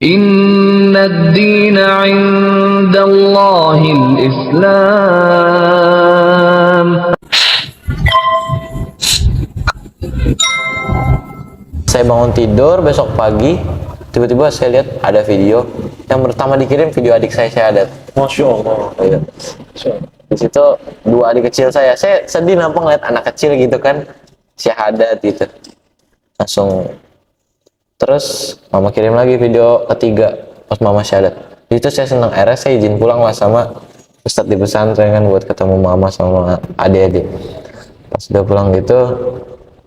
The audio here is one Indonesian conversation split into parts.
Inna ad-dina 'indallahil Islam. Saya bangun tidur besok pagi, tiba-tiba saya lihat ada video yang pertama dikirim video adik saya syahadat. Masya Allah. Iya. Di situ dua adik kecil saya sedih nampak ngeliat anak kecil gitu kan syahadat gitu. Langsung terus mama kirim lagi video ketiga pas mama syahadat. Itu saya senang, akhirnya saya izin pulang lah sama ustadz di pesantren kan buat ketemu mama sama adik-adik. Pas udah pulang gitu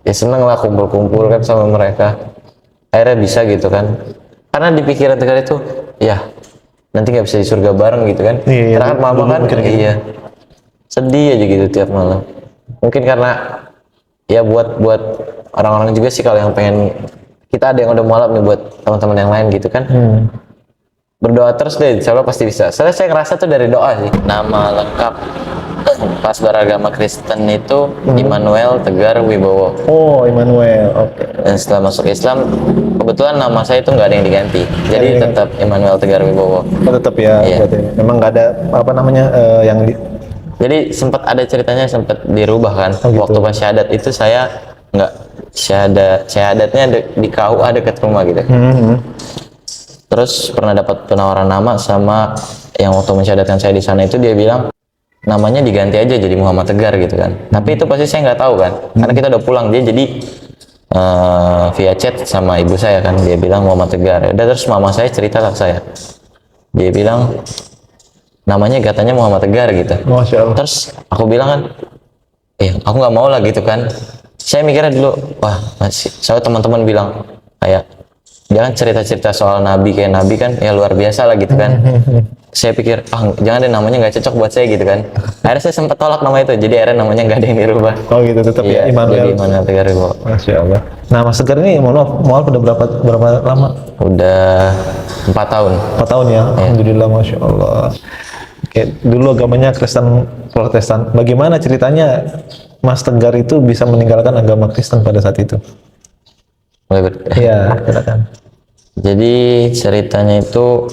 ya seneng lah kumpul-kumpul kan sama mereka, akhirnya bisa gitu kan, karena di pikiran tegar itu ya nanti nggak bisa di surga bareng gitu kan. Iya, Karena kan mama kan iya sedih aja gitu tiap malam. Mungkin karena ya buat orang-orang juga sih kalau yang pengen, kita ada yang udah mualaf nih buat teman-teman yang lain gitu kan. Berdoa terus deh, insya Allah pasti bisa. Soalnya saya ngerasa tuh dari doa sih. Nama lengkap pas beragama Kristen itu Immanuel Tegar Wibowo. Oh, Immanuel. Oke. Dan setelah masuk Islam, kebetulan nama saya itu nggak ada yang diganti. Jadi tetap Immanuel Tegar Wibowo. Oh, tetap ya. Iya. Berarti. Memang nggak ada apa namanya yang di. Jadi sempat ada ceritanya sempat dirubah kan. Oh, gitu. Waktu pas syahadat itu saya nggak syahadatnya di KUA dekat rumah gitu. Terus pernah dapat penawaran nama sama yang waktu mensyahadatkan saya di sana itu, dia bilang namanya diganti aja jadi Muhammad Tegar gitu kan. Tapi itu pasti saya nggak tahu kan, karena kita udah pulang. Dia jadi via chat sama ibu saya kan, dia bilang Muhammad Tegar. Udah, terus mama saya cerita ke saya, dia bilang namanya katanya Muhammad Tegar gitu. Masya Allah. Terus aku bilang kan, aku nggak mau lah gitu kan. Saya mikirnya dulu, wah masih, soalnya teman-teman bilang kayak jangan cerita-cerita soal nabi, kayak nabi kan ya luar biasa lah gitu kan. Saya pikir jangan deh, namanya nggak cocok buat saya gitu kan. Akhirnya saya sempat tolak nama itu, jadi akhirnya namanya nggak ada yang dirubah. Oh gitu, tetap Iya, ya Immanuel. jadi Immanuel Tegar Wibowo. Masya Allah. Nah, Mas Tegar ini mualaf udah berapa lama? Udah 4 tahun. 4 tahun ya. Alhamdulillah, Masya Allah. Oke, dulu agamanya Kristen Protestan. Bagaimana ceritanya Mas Tegar itu bisa meninggalkan agama Kristen pada saat itu? Iya, silakan. Jadi ceritanya itu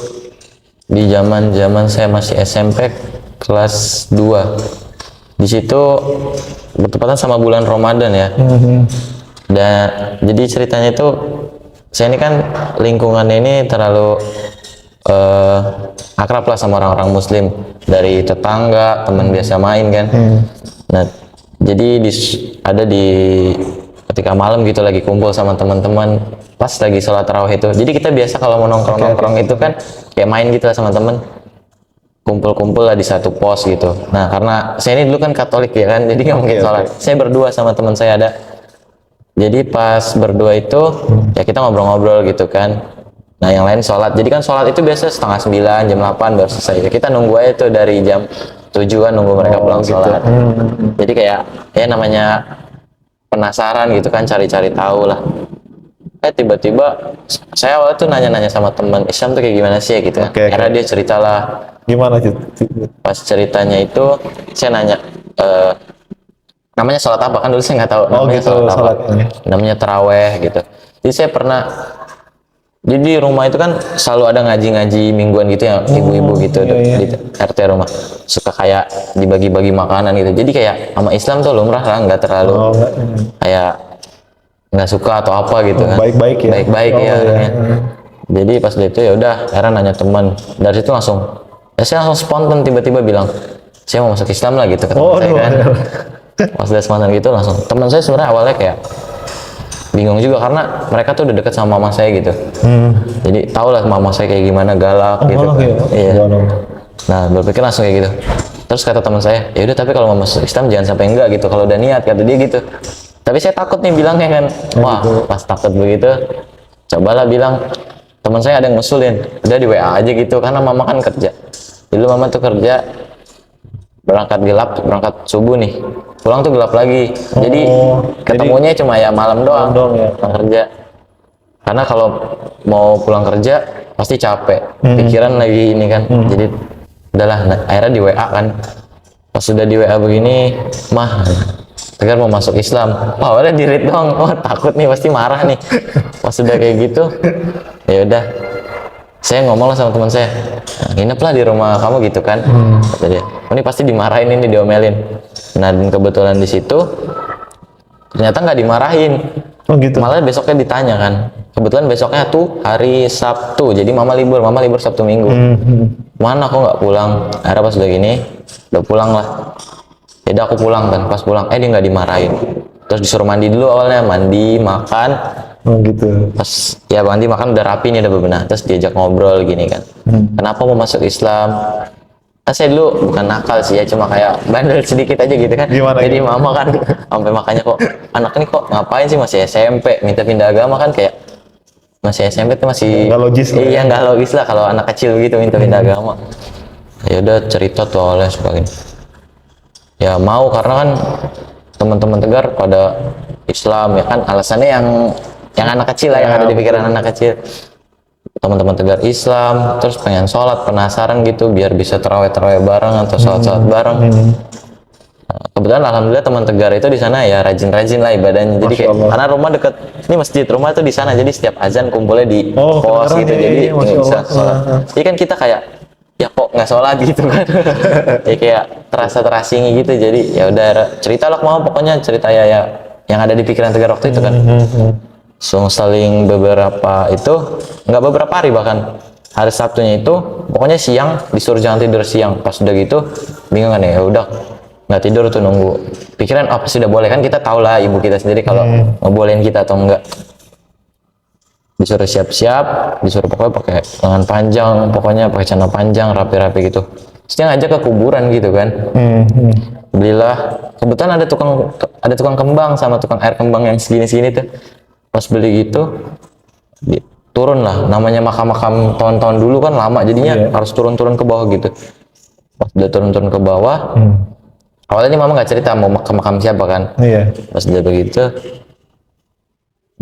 di zaman saya masih SMP kelas 2. Di situ bertepatan sama bulan Ramadan ya. Dan jadi ceritanya itu saya ini kan lingkungannya ini terlalu akrab lah sama orang-orang muslim, dari tetangga, teman biasa main kan. Nah, jadi ada di ketika malam gitu lagi kumpul sama teman-teman pas lagi sholat tarawih itu. Jadi kita biasa kalau mau nongkrong itu kan kayak main gitu lah sama temen, kumpul-kumpul lah di satu pos gitu. Nah, karena saya ini dulu kan Katolik ya kan, jadi nggak mungkin sholat. Saya berdua sama teman saya ada. Jadi pas berdua itu ya kita ngobrol-ngobrol gitu kan. Nah, yang lain sholat. Jadi kan sholat itu biasa setengah 9, jam 8 baru selesai. Kita nunggu aja tuh dari jam 7-an nunggu mereka pulang sholat. Jadi kayak ya namanya penasaran gitu kan, cari-cari tahu lah. Tiba-tiba saya awalnya tuh nanya-nanya sama teman Islam tuh kayak gimana sih ya gitu. Akhirnya dia ceritalah. Gimana gitu? Pas ceritanya itu saya nanya namanya sholat apa, kan dulu saya nggak tahu namanya gitu, sholat apa. sholatnya. Namanya taraweh gitu. Jadi saya pernah, jadi di rumah itu kan selalu ada ngaji-ngaji mingguan gitu ya, ibu-ibu gitu di RT rumah. Suka kayak dibagi-bagi makanan gitu. Jadi kayak sama Islam tuh lumrah lah, nggak terlalu kayak nggak suka atau apa gitu kan. Baik-baik ya. Baik-baik ya. Jadi pas itu ya udah, akhirnya nanya teman. Dari situ langsung, saya langsung spontan tiba-tiba bilang, saya mau masuk Islam lah gitu ke teman saya kan. Pas udah spontan gitu langsung. Teman saya sebenarnya awalnya kayak bingung juga karena mereka tuh udah deket sama mama saya gitu. Jadi tau lah mama saya kayak gimana, galak gitu kan. Iya. Nah, berpikir langsung kayak gitu. Terus kata teman saya, ya udah tapi kalau mau masuk Islam jangan sampai enggak gitu, kalau udah niat, kata dia gitu. Tapi saya takut nih bilangnya kan. Wah, pas takut begitu, cobalah bilang, teman saya ada yang ngusulin, udah di WA aja gitu, karena mama kan kerja. Dulu mama tuh kerja, berangkat gelap, berangkat subuh nih, pulang tuh gelap lagi. Jadi ketemunya cuma ya malam doang ya, pulang kerja. Karena kalau mau pulang kerja pasti capek, pikiran lagi ini kan. Jadi udahlah, akhirnya di WA kan. Pas sudah di WA begini, mah Tegar mau masuk Islam. Wah, udah di-read doang. Oh, takut nih, pasti marah nih. Pas sudah kayak gitu, ya udah. saya ngomong lah sama teman saya, "Nah, nginep lah di rumah kamu gitu kan." Kata dia, "Oh, ini pasti dimarahin, ini diomelin." Nah, dan kebetulan di situ ternyata nggak dimarahin, Oh gitu. malah besoknya ditanya kan. Kebetulan besoknya tuh hari Sabtu, jadi mama libur Sabtu Minggu. Mana kok nggak pulang? Akhirnya pas udah gini, udah pulang lah. Jadi aku pulang kan, pas pulang dia nggak dimarahin. Terus disuruh mandi dulu awalnya, mandi, makan. Oh gitu. Pas ya mandi makan udah rapi nih, udah bebenah. Terus diajak ngobrol gini kan. Kenapa mau masuk Islam? Nah, saya dulu bukan nakal sih ya, cuma kayak bandel sedikit aja gitu kan. Gimana, Jadi mama kan sampai makanya kok anak ini kok ngapain sih masih SMP minta pindah agama kan, kayak masih SMP tuh masih Nggak logis lah. iya nggak logis lah kalau anak kecil gitu minta pindah agama. Ya udah cerita tuh awalnya sebagainya. Ya mau karena kan teman-teman Tegar pada Islam ya kan, alasannya yang anak kecil lah, yang ada di pikiran anak kecil. Teman-teman Tegar Islam, terus pengen sholat, penasaran gitu biar bisa terawih bareng atau sholat bareng. Nah, kebetulan alhamdulillah teman Tegar itu di sana ya rajin-rajin lah ibadahnya. Jadi kayak karena rumah deket, ini masjid rumah tuh di sana, jadi setiap azan kumpulnya di pos gitu, jadi nggak bisa sholat. Jadi kan kita kayak ya kok nggak sholat gitu kan. Ya kayak terasingi gitu. Jadi ya udah cerita lah mau, pokoknya cerita ya yang ada di pikiran Tegar waktu itu kan. So saling beberapa itu, nggak beberapa hari, bahkan hari Sabtunya itu pokoknya siang disuruh jangan tidur siang. Pas udah gitu bingung kan ya udah nggak tidur tuh nunggu pikiran apa sih udah boleh kan, kita tahu lah ibu kita sendiri kalau ngebolehin kita atau enggak. Disuruh siap-siap, disuruh pokoknya pakai lengan panjang, pokoknya pakai celana panjang rapi-rapi gitu. Terus dia ngajak ke kuburan gitu kan. Belilah, kebetulan ada tukang kembang sama tukang air kembang yang segini-segini tuh. Pas beli gitu turun lah, namanya makam-makam tahun-tahun dulu kan lama, jadinya harus turun-turun ke bawah gitu. Pas udah turun-turun ke bawah, awalnya ini mama nggak cerita mau makam siapa kan. Pas udah begitu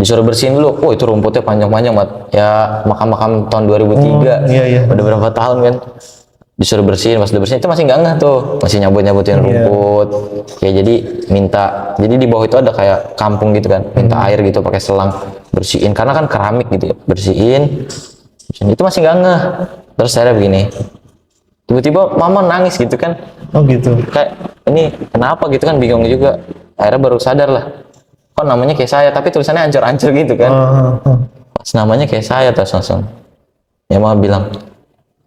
disuruh bersihin dulu. Oh itu rumputnya panjang-panjang banget ya, makam-makam tahun 2003. Udah berapa tahun kan, disuruh bersihin. Pas udah bersihin itu masih nggak ngeh tuh, masih nyabutin rumput. Ya jadi jadi di bawah itu ada kayak kampung gitu kan, minta air gitu pakai selang, bersihin karena kan keramik gitu ya, bersihin itu masih nggak ngeh. Terus saya begini, tiba-tiba mama nangis gitu kan. Oh gitu. Kayak ini kenapa gitu kan, bingung juga. Akhirnya baru sadar lah, kok namanya kayak saya tapi tulisannya ancur-ancur gitu kan. Pas namanya kayak saya terus langsung ya mama bilang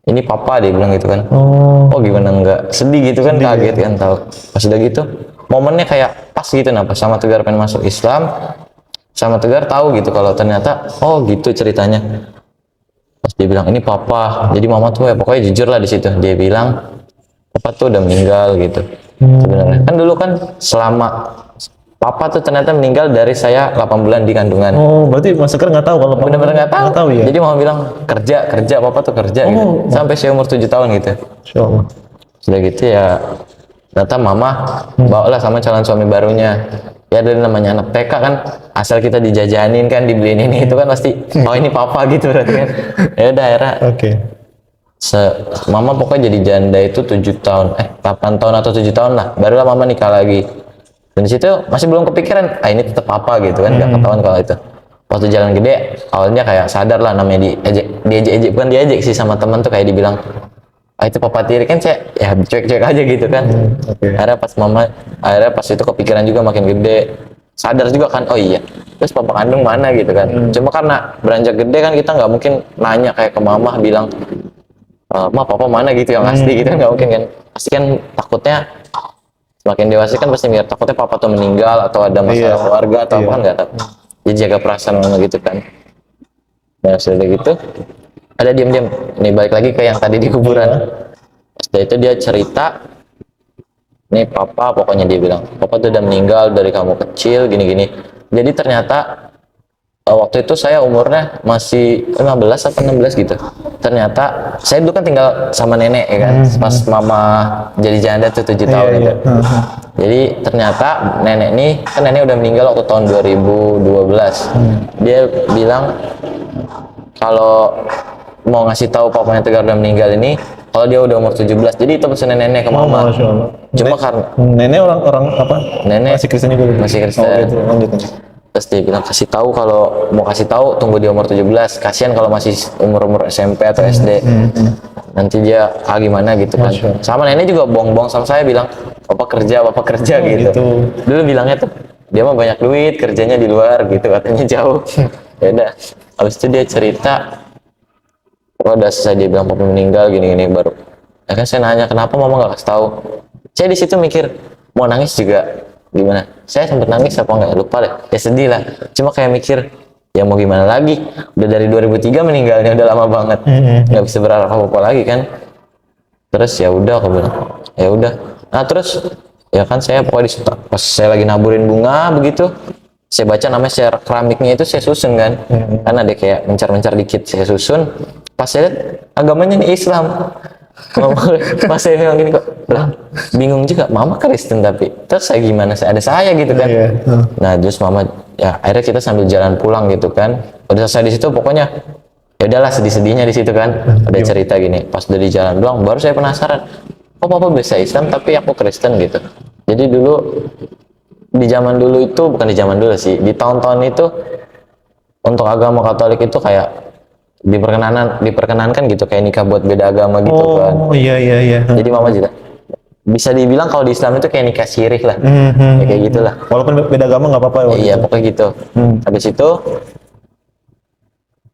ini papa, dia bilang gitu kan. Oh gimana enggak sedih gitu kan, kaget kan tahu. Pas udah gitu momennya kayak pas gitu, nah pas sama Tegar pengen masuk Islam, sama Tegar tahu gitu kalau ternyata oh gitu ceritanya. Pas dia bilang ini papa, jadi mama tuh ya pokoknya jujur lah di situ. Dia bilang papa tuh udah meninggal gitu. Sebenarnya kan dulu kan selama papa tuh ternyata meninggal dari saya 8 bulan di kandungan. Oh berarti Mas Tegar nggak tahu kalau Bener-bener nggak tahu. ya. Jadi mama bilang kerja papa tuh kerja gitu sampai saya umur 7 tahun gitu. Insyaallah. Sudah gitu ya ternyata mama bawalah sama calon suami barunya. Ya dari namanya anak TK kan, asal kita dijajanin kan, dibeliin ini itu kan pasti oh ini papa gitu berarti kan. Ya udah akhirnya mama pokoknya jadi janda itu 7 tahun 8 tahun atau 7 tahun lah, barulah mama nikah lagi. Dan di situ masih belum kepikiran ini tetap apa gitu kan, nggak ketahuan kalau itu. Waktu jalan gede awalnya kayak sadar lah, namanya diejek bukan diejek sih sama teman tuh, kayak dibilang itu papa tiri kan, saya ya cuek-cuek aja gitu kan. Akhirnya pas itu kepikiran juga makin gede, sadar juga kan oh iya terus papa kandung mana gitu kan. Cuma karena beranjak gede kan kita nggak mungkin nanya kayak ke mama bilang ma papa mana gitu yang asli gitu kan, nggak mungkin kan. Pasti kan takutnya makin dewasa kan pasti mikir takutnya papa tuh meninggal atau ada masalah keluarga atau apa kan, nggak tahu. Jadi jaga perasaan mama gitu kan. Nah sudah gitu ada diam-diam nih, balik lagi ke yang tadi di kuburan. Setelah itu dia cerita nih papa, pokoknya dia bilang papa tuh udah meninggal dari kamu kecil gini-gini. Jadi ternyata waktu itu saya umurnya masih 15 atau 16 gitu. Ternyata saya dulu kan tinggal sama nenek ya kan, pas mama jadi janda tuh 7 tahun gitu. Jadi ternyata nenek nih, kan nenek udah meninggal waktu tahun 2012. Dia bilang kalau mau ngasih tahu papanya Tegar udah meninggal ini kalau dia udah umur 17. Jadi itu pesan nenek ke mama. Cuma karena nenek orang apa? Nenek masih Kristen juga. Masih Kristen. Gitu. Lanjut. Terus dia bilang kasih tahu, kalau mau kasih tahu tunggu di umur 17. Kasihan kalau masih umur SMP atau SD. Nanti dia gimana gitu kan. Masya Allah. Sama nenek juga bohong-bohong sama saya bilang, Papa kerja gitu. Dulu bilangnya tuh dia mah banyak duit, kerjanya di luar gitu, katanya jauh. Ya udah. Habis itu dia cerita, udah selesai dia bilang Papa meninggal gini-gini baru. Ya kan saya nanya kenapa Mama nggak kasih tahu. Saya di situ mikir mau nangis juga gimana. Saya sempat nangis apa nggak lupa deh. Ya sedih lah. Cuma kayak mikir ya mau gimana lagi. Udah dari 2003 meninggalnya, udah lama banget. Nggak bisa berharap apa-apa lagi kan. Terus ya udah aku bilang ya udah. Nah terus ya kan saya pokoknya pas saya lagi naburin bunga begitu, saya baca namanya secara keramiknya itu saya susun kan. Kan ada kayak mencar-mencar dikit saya susun. Pas saya lihat agamanya nih Islam. Pas saya bilang gini kok, lah bingung juga, Mama Kristen tapi terus saya gimana, ada saya gitu kan. Nah terus Mama ya akhirnya kita sambil jalan pulang gitu kan, udah selesai di situ pokoknya ya udahlah sedih-sedihnya di situ kan, udah cerita gini. Pas udah di jalan pulang baru saya penasaran, kok Papa bisa Islam tapi aku Kristen gitu. Jadi dulu di zaman dulu itu, bukan di zaman dulu sih, di tahun-tahun itu untuk agama Katolik itu kayak diperkenankan gitu kayak nikah buat beda agama gitu kan. Oh iya. Jadi Mama juga bisa dibilang kalau di Islam itu kayak nikah syirik lah. Ya, kayak gitulah. Walaupun beda agama nggak apa-apa ya. Iya pokoknya gitu. Habis itu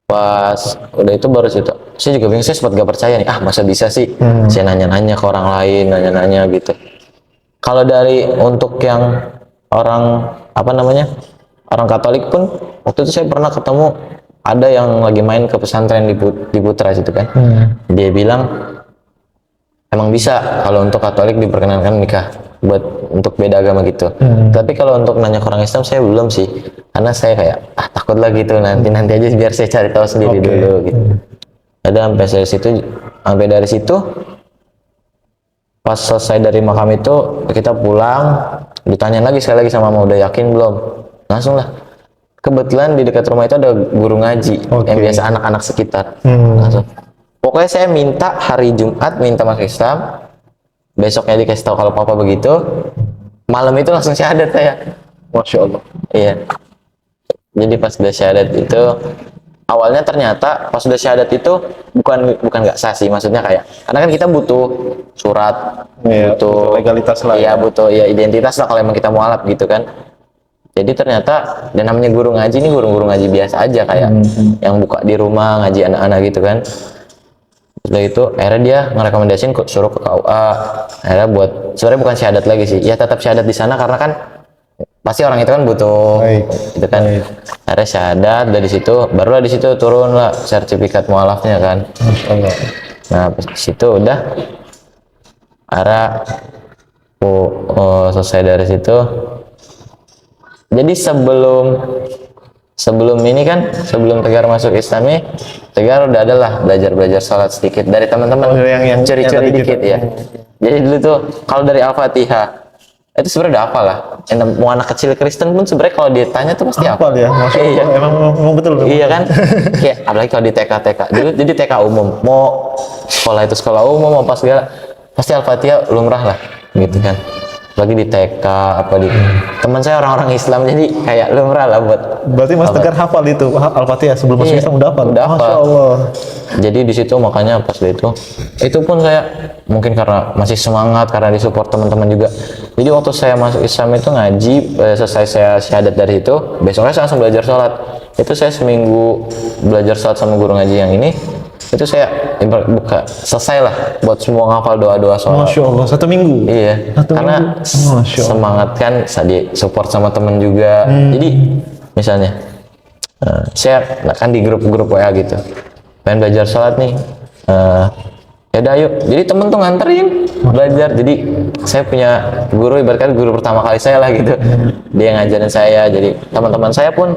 pas udah itu baru situ saya juga bingung, saya sempat gak percaya nih, masa bisa sih. Saya nanya-nanya ke orang lain, nanya-nanya gitu. Kalau dari untuk yang orang orang Katolik pun waktu itu saya pernah ketemu ada yang lagi main ke pesantren di Putra situ kan. Dia bilang emang bisa kalau untuk Katolik diperkenankan nikah buat untuk beda agama gitu. Tapi kalau untuk nanya ke orang Islam saya belum sih, karena saya kayak takut lah gitu, nanti aja biar saya cari tahu sendiri dulu gitu. Ada sampai dari situ pas selesai dari makam itu kita pulang, ditanya lagi sekali lagi sama Mama, udah yakin belum? Langsung lah. Kebetulan di dekat rumah itu ada guru ngaji yang biasa anak-anak sekitar. Langsung. Pokoknya saya minta hari Jumat minta masuk Islam, besoknya dikasih tahu kalau Papa begitu, malam itu langsung syahadat saya. Masya Allah. Iya. Jadi pas udah syahadat itu, awalnya ternyata pas udah syahadat itu bukan nggak sah sih, maksudnya kayak karena kan kita butuh surat, butuh legalitas lah. Iya butuh ya identitas lah kalau emang kita mualaf gitu kan. Jadi ternyata dan namanya guru ngaji ini guru ngaji biasa aja kayak yang buka di rumah ngaji anak-anak gitu kan. Setelah itu akhirnya dia ngerekomendasiin suruh ke KUA. Akhirnya buat sebenarnya bukan syahadat lagi sih, ya tetap syahadat di sana karena kan pasti orang itu kan butuh gitu kan. Akhirnya syahadat, dari situ barulah di situ turun lah sertifikat mualafnya kan. Masya Allah. Nah pas di situ udah akhirnya selesai dari situ. Jadi sebelum ini kan, sebelum Tegar masuk Islami, Tegar udah adalah belajar sholat sedikit dari teman-teman, yang curi-curi dikit ya. Jadi dulu tuh kalau dari Al-Fatihah itu sebenarnya udah hafal lah. Mau anak kecil Kristen pun sebenarnya kalau ditanya tuh pasti hafal ya. Maksudnya iya. Emang betul. Iya kan? Kayak apalagi kalau di TK. Dulu jadi TK umum, mau sekolah itu sekolah umum mau apa segala, pasti Al-Fatihah lumrah lah, gitu kan. Lagi di TK teman saya orang-orang Islam, jadi kayak lumrah lah buat. Berarti Mas Tegar hafal itu Al-Fatihah sebelum masuk Islam udah hafal. Masya Allah. Jadi di situ makanya pas itu pun saya mungkin karena masih semangat, karena disupport teman-teman juga. Jadi waktu saya masuk Islam itu ngaji, selesai saya syahadat dari itu, besoknya saya langsung belajar sholat. Itu saya seminggu belajar sholat sama guru ngaji yang ini. Itu saya buka selesai lah buat semua ngafal doa-doa sholat. Masya Allah, 1 minggu. Iya, karena semangat kan, saya support sama temen juga. Jadi misalnya saya kan di grup WA gitu, pengen belajar sholat nih, ya udah ayo. Jadi temen tuh nganterin belajar. Jadi saya punya guru, ibaratkan guru pertama kali saya lah gitu. Dia ngajarin saya, jadi teman-teman saya pun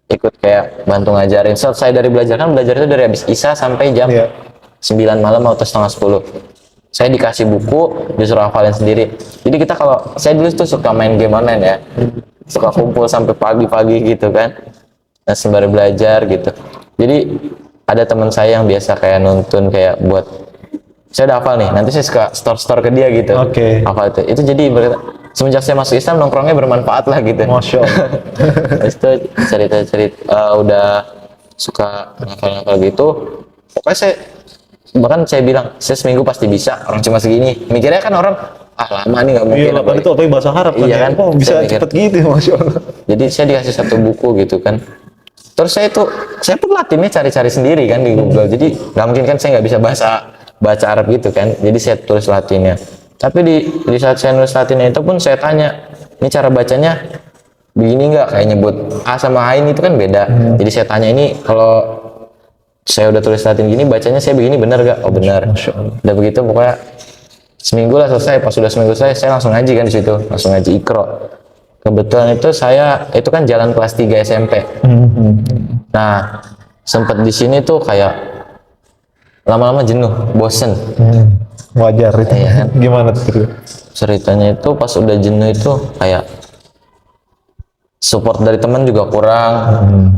ikut kayak bantu ngajarin. Selesai dari belajar itu dari habis Isya sampai jam 9 malam atau setengah 10. Saya dikasih buku, disuruh hafalin sendiri. Jadi kita kalau saya dulu tuh suka main game online ya, suka kumpul sampai pagi-pagi gitu kan, nah sembari belajar gitu. Jadi ada teman saya yang biasa kayak nuntun kayak buat saya udah hafal nih, nanti saya suka store ke dia gitu. Hafal itu jadi semenjak saya masuk Islam nongkrongnya bermanfaat lah gitu. Masya Allah. Habis itu cerita udah suka ngafal-ngafal gitu. Pokoknya bahkan saya bilang saya seminggu pasti bisa, orang cuma segini. Mikirnya kan orang lama nih nggak mungkin. Iya, kan itu apa bahasa Arab kan? Iya kan? Oh, bisa Saya mikir, cepet gitu, Masya Allah. jadi saya dikasih satu buku gitu kan. Terus saya pun latihnya cari-cari sendiri kan di Google. Jadi nggak mungkin kan saya nggak bisa baca Arab gitu kan. Jadi saya tulis latinnya. Tapi di saat saya nulis latinnya itu pun saya tanya, ini cara bacanya begini nggak? Kayak nyebut A sama A ini itu kan beda. Jadi saya tanya ini kalau saya udah tulis latin gini bacanya saya begini benar gak? Oh benar. Udah begitu pokoknya seminggu lah selesai. Pas sudah seminggu selesai saya langsung ngaji kan di situ, langsung ngaji Iqra. Kebetulan itu kan jalan kelas 3 SMP. Nah, sempat di sini tuh kayak lama-lama jenuh, bosen. Wajar itu. Iya kan? Gimana tuh? Ceritanya itu pas udah jenuh itu kayak support dari teman juga kurang.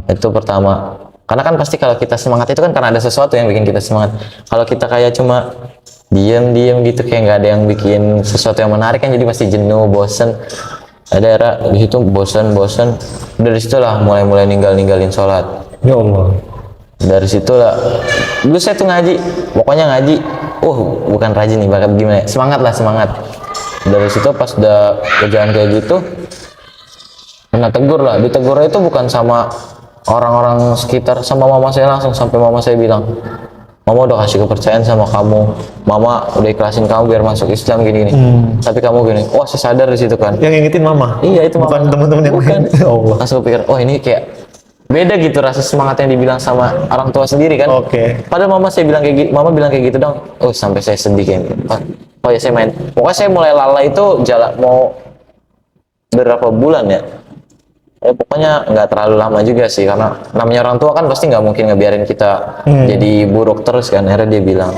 Itu pertama. Karena kan pasti kalau kita semangat itu kan karena ada sesuatu yang bikin kita semangat. Kalau kita kayak cuma diem gitu kayak nggak ada yang bikin sesuatu yang menarik kan jadi pasti jenuh, bosen. Ada era di situ bosen. Dari situlah mulai ninggalin sholat. Ya Allah. Dari situlah dulu saya tuh ngaji, pokoknya ngaji. Bukan rajin nih, bakal gimana? Semangat. Dari situ pas udah kerjaan kayak gitu, kena tegur lah. Ditegurnya itu bukan sama orang-orang sekitar, sama mama saya langsung. Sampai mama saya bilang, mama udah kasih kepercayaan sama kamu, mama udah ikhlasin kamu biar masuk Islam gini. Tapi kamu gini, saya sadar di situ kan. Yang ngingetin mama? Iya itu bukan mama. Teman-teman yang bukan. lain. Ya Allah. Langsung pikir, ini kayak beda gitu rasa semangat yang dibilang sama orang tua sendiri kan. Oke. Padahal mama bilang kayak gitu dong. Sampai saya sedih kayak gitu. Ya saya main. Pokoknya saya mulai lalai itu mau berapa bulan ya. Pokoknya nggak terlalu lama juga sih, karena namanya orang tua kan pasti nggak mungkin ngebiarin kita jadi buruk terus kan. Akhirnya dia bilang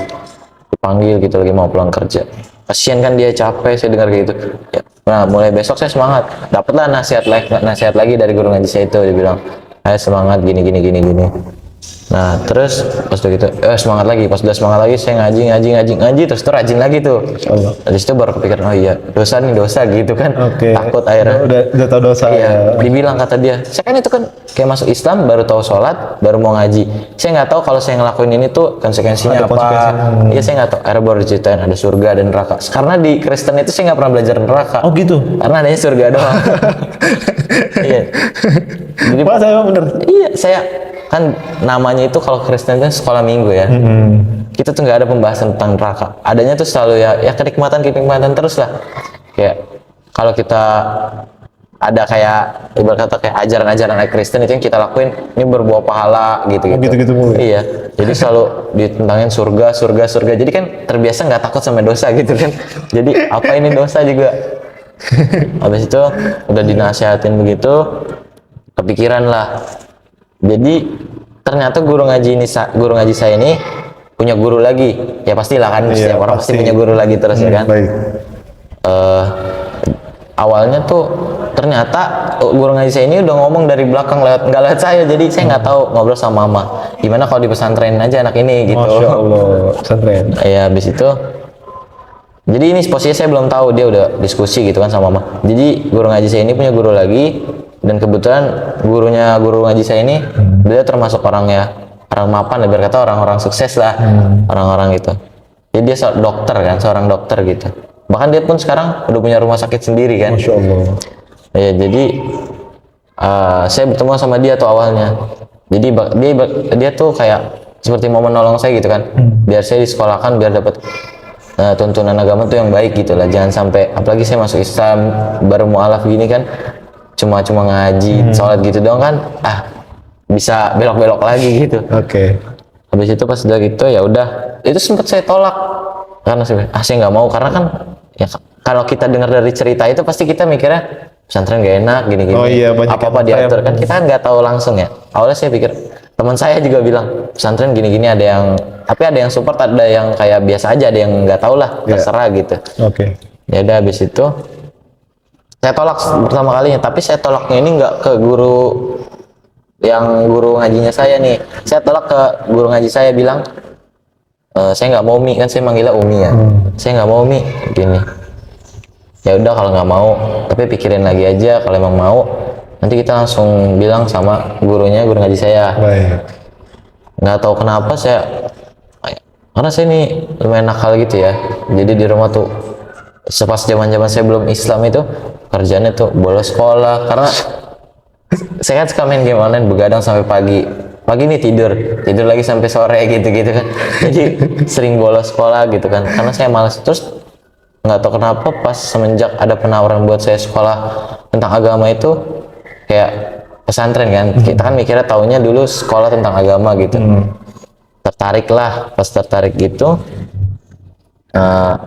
dipanggil gitu lagi mau pulang kerja, kasian kan dia capek. Saya dengar kayak gitu ya. Nah mulai besok saya semangat, dapatlah nasihat lagi dari guru ngaji saya itu. Dia bilang ayo semangat gini. Nah terus pas udah gitu semangat lagi. Pas udah semangat lagi saya ngaji terus tuh rajin lagi tuh. Dari situ baru kepikiran dosa gitu kan. Takut akhirnya udah tahu dosa. Iya, dibilang kata dia, saya kan itu kan kayak masuk Islam baru tahu sholat baru mau ngaji. Saya nggak tahu kalau saya ngelakuin ini tuh konsekuensinya apa. Iya saya nggak tahu. Akhirnya baru diceritain ada surga dan neraka. Karena di Kristen itu saya nggak pernah belajar neraka. Oh gitu. Karena adanya surga doang. Iya. Jadi saya emang bener. Iya saya kan namanya itu kalau Kristen itu sekolah minggu ya. Kita tuh nggak ada pembahasan tentang neraka. Adanya tuh selalu ya kenikmatan terus lah. Kayak kalau kita ada kayak ibarat kata kayak ajaran-ajaran Kristen itu yang kita lakuin ini berbuah pahala gitu. Gitu mulu. Iya. Jadi selalu ditentangin surga. Jadi kan terbiasa nggak takut sama dosa gitu kan. Jadi apa ini dosa juga. Habis itu udah dinasihatin begitu, kepikiran lah. Jadi ternyata guru ngaji saya ini punya guru lagi. Ya pastilah kan, setiap orang pasti punya guru lagi terus ya kan. Baik. Awalnya tuh ternyata guru ngaji saya ini udah ngomong dari belakang nggak lewat saya. Jadi saya nggak tahu ngobrol sama mama. Gimana kalau di pesantren aja anak ini gitu. Masya Allah, pesantren. Ya habis itu. Jadi ini posisinya saya belum tahu, dia udah diskusi gitu kan sama mama. Jadi guru ngaji saya ini punya guru lagi. Dan kebetulan guru ngaji saya ini dia termasuk orang mapan, biar kata orang-orang sukses lah, orang-orang gitu. Jadi dia seorang dokter gitu. Bahkan dia pun sekarang udah punya rumah sakit sendiri kan. Masya Allah. Ya jadi saya bertemu sama dia tuh awalnya. Jadi dia tuh kayak seperti mau menolong saya gitu kan. Biar saya disekolahkan biar dapat tuntunan agama tuh yang baik gitu lah. Jangan sampai apalagi saya masuk Islam baru mualaf gini kan. Cuma ngaji, sholat gitu doang kan, bisa belok-belok lagi gitu. Oke. Habis itu pas udah gitu ya udah, itu sempat saya tolak karena saya nggak mau, karena kan ya kalau kita dengar dari cerita itu pasti kita mikirnya pesantren gak enak gini. Oh iya, banyak apa diatur kan kita kan nggak tahu langsung ya. Awalnya saya pikir, teman saya juga bilang pesantren gini ada yang support, ada yang kayak biasa aja, ada yang nggak tahu lah, terserah gitu. Oke. Ya udah habis itu saya tolak pertama kalinya, tapi saya tolaknya ini nggak ke guru ngajinya saya nih. Saya tolak ke guru ngaji saya, bilang saya nggak mau Mi, kan saya manggilnya Umi ya. Saya nggak mau Mi gini. ya udah kalau nggak mau, tapi pikirin lagi aja, kalau emang mau nanti kita langsung bilang sama gurunya, guru ngaji saya. Baik. Nggak tahu kenapa karena saya ini lumayan nakal gitu ya, jadi di rumah tuh sepas zaman saya belum Islam itu kerjanya tuh bolos sekolah, karena saya kan suka main game online, begadang sampai pagi nih tidur lagi sampai sore gitu kan, jadi sering bolos sekolah gitu kan, karena saya malas. Terus nggak tahu kenapa pas semenjak ada penawaran buat saya sekolah tentang agama itu kayak pesantren kan, kita kan mikirnya taunya dulu sekolah tentang agama gitu. Tertarik gitu.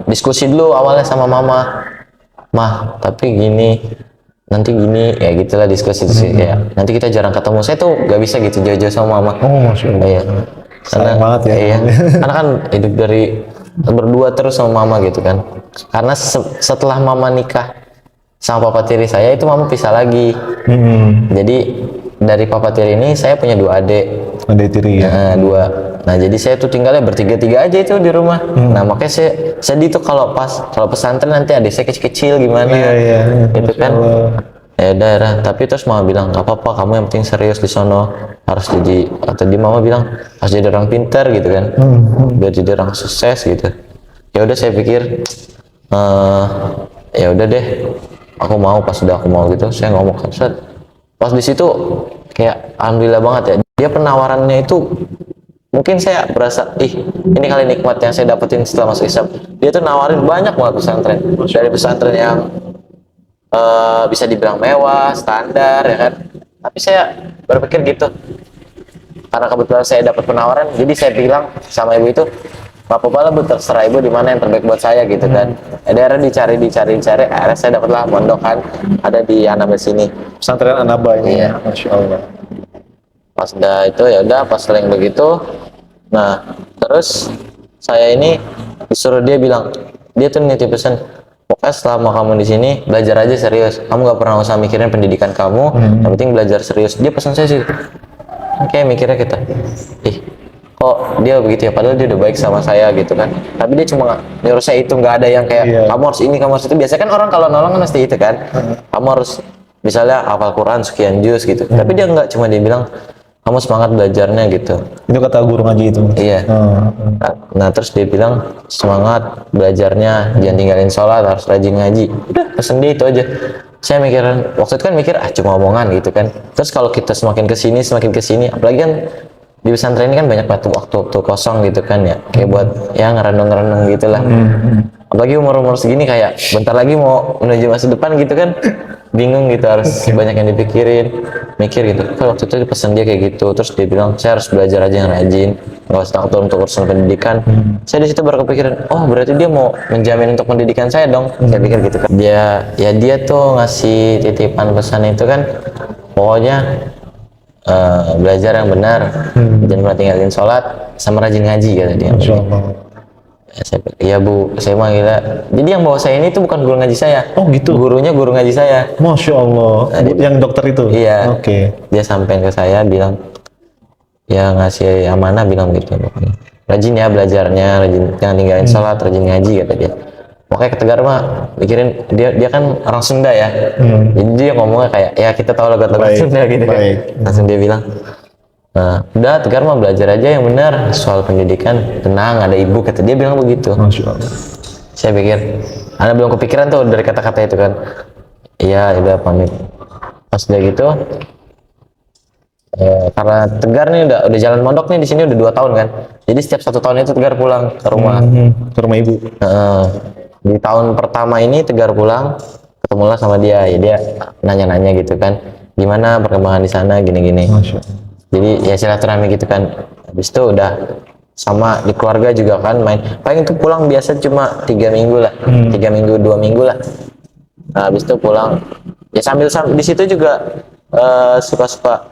Diskusi dulu awalnya sama mama, mah tapi nanti gini ya, gitulah diskusi ya, nanti kita jarang ketemu. Saya tuh gak bisa gitu jauh-jauh sama mama. Oh, Masya Allah. Iya, karena banget ya. iya, karena kan hidup dari berdua terus sama mama gitu kan, karena setelah mama nikah sama papa tiri saya itu mama pisah lagi. Jadi dari papa tiri ini saya punya 2 adik. Adik tiri ya. Nah jadi saya tuh tinggalnya bertiga aja itu di rumah. Nah makanya saya sedih tuh kalau pesantren nanti adik saya kecil-kecil gimana. Iya. Gitu kan. Ya daerah, tapi terus mama bilang nggak apa-apa, kamu yang penting serius di sono, harus jadi, atau di mama bilang harus jadi orang pintar gitu kan, biar jadi orang sukses gitu. Ya udah saya pikir ya udah deh, aku mau. Pas udah aku mau gitu, saya ngomong kan, pas di situ kayak alhamdulillah banget ya, dia penawarannya itu mungkin saya berasa ini kali nikmat yang saya dapetin setelah masuk Islam. Dia tuh nawarin banyak banget pesantren, dari pesantren yang bisa dibilang mewah, standar ya kan, tapi saya berpikir gitu karena kebetulan saya dapat penawaran, jadi saya bilang sama ibu itu, nggak apa-apa lah Bu, terserah ibu di mana yang terbaik buat saya gitu kan. Daerah dicari, akhirnya saya dapatlah pondokan ada di Anambas sini, Pesantren Anaba ini. Iya. Masya Allah. Pas udah itu ya udah, pas sering begitu, nah terus saya ini disuruh, dia bilang, dia tuh nitip pesan, pokoknya selama kamu di sini belajar aja serius, kamu nggak pernah usah mikirin pendidikan kamu, yang penting belajar serius. Dia pesan saya sih, kayak mikirnya kita, kok dia begitu ya, padahal dia udah baik sama saya gitu kan, tapi dia cuma nyuruh saya itu, nggak ada yang kayak kamu harus ini, kamu harus itu. Biasanya kan orang kalau nolong kan mesti itu kan, kamu harus misalnya hafal Quran sekian juz gitu, tapi dia nggak, cuma dia bilang kamu semangat belajarnya gitu. Itu kata guru ngaji itu. Iya. Nah terus dia bilang semangat belajarnya, jangan tinggalin sholat, harus rajin ngaji. Udah pesen dia itu aja. Saya mikirin, waktu itu kan mikir cuma omongan gitu kan. Terus kalau kita semakin kesini, apalagi kan di pesantren ini kan banyak waktu kosong gitu kan ya, kayak buat ya ngerenung gitulah. Apalagi umur segini kayak bentar lagi mau menuju masa depan gitu kan, bingung gitu, harus banyak yang mikir gitu. Kalau waktu itu pesan dia kayak gitu, terus dia bilang saya harus belajar aja yang rajin, nggak usah takut untuk urusan pendidikan. Saya di situ baru kepikiran, oh berarti dia mau menjamin untuk pendidikan saya dong. Saya pikir gitu kan. Dia tuh ngasih titipan pesan itu kan, pokoknya belajar yang benar, jangan pernah tinggalin sholat, sama rajin ngaji kata dia. Masya Allah. Iya Bu, saya mah gila. Jadi yang bawa saya ini tuh bukan guru ngaji saya. Oh gitu. Gurunya guru ngaji saya. Masya Allah. Yang dokter itu. Iya. Oke. Dia sampein ke saya bilang, ya ngasih amanah, bilang gitu. Rajin ya belajarnya, rajin, jangan tinggalin sholat, rajin ngaji kata dia. Pokoknya ke Tegar mah mikirin, dia kan orang Sunda ya. Jadi dia ngomongnya kayak ya kita tahu logat-logat Sunda gitu kan. Langsung dia bilang, nah, udah Tegar mah belajar aja yang benar, soal pendidikan tenang, ada ibu, kata dia bilang begitu. Masya Allah. Saya pikir, Anda belum kepikiran tuh dari kata-kata itu kan. Iya, udah pamit. Pas udah gitu, karena Tegar nih udah jalan mondok nih di sini udah 2 tahun kan. Jadi setiap 1 tahun itu Tegar pulang ke rumah. Ke rumah ibu. Di tahun pertama ini Tegar pulang, ketemulah sama dia. Ya dia nanya-nanya gitu kan, gimana perkembangan di sana, gini-gini. Masya Allah. Jadi ya silaturahmi gitu kan. Habis itu udah sama di keluarga juga kan main. Paling itu pulang biasa cuma 3 minggu lah, 3 minggu 2 minggu lah. Nah, habis itu pulang ya sambil di situ juga suka-suka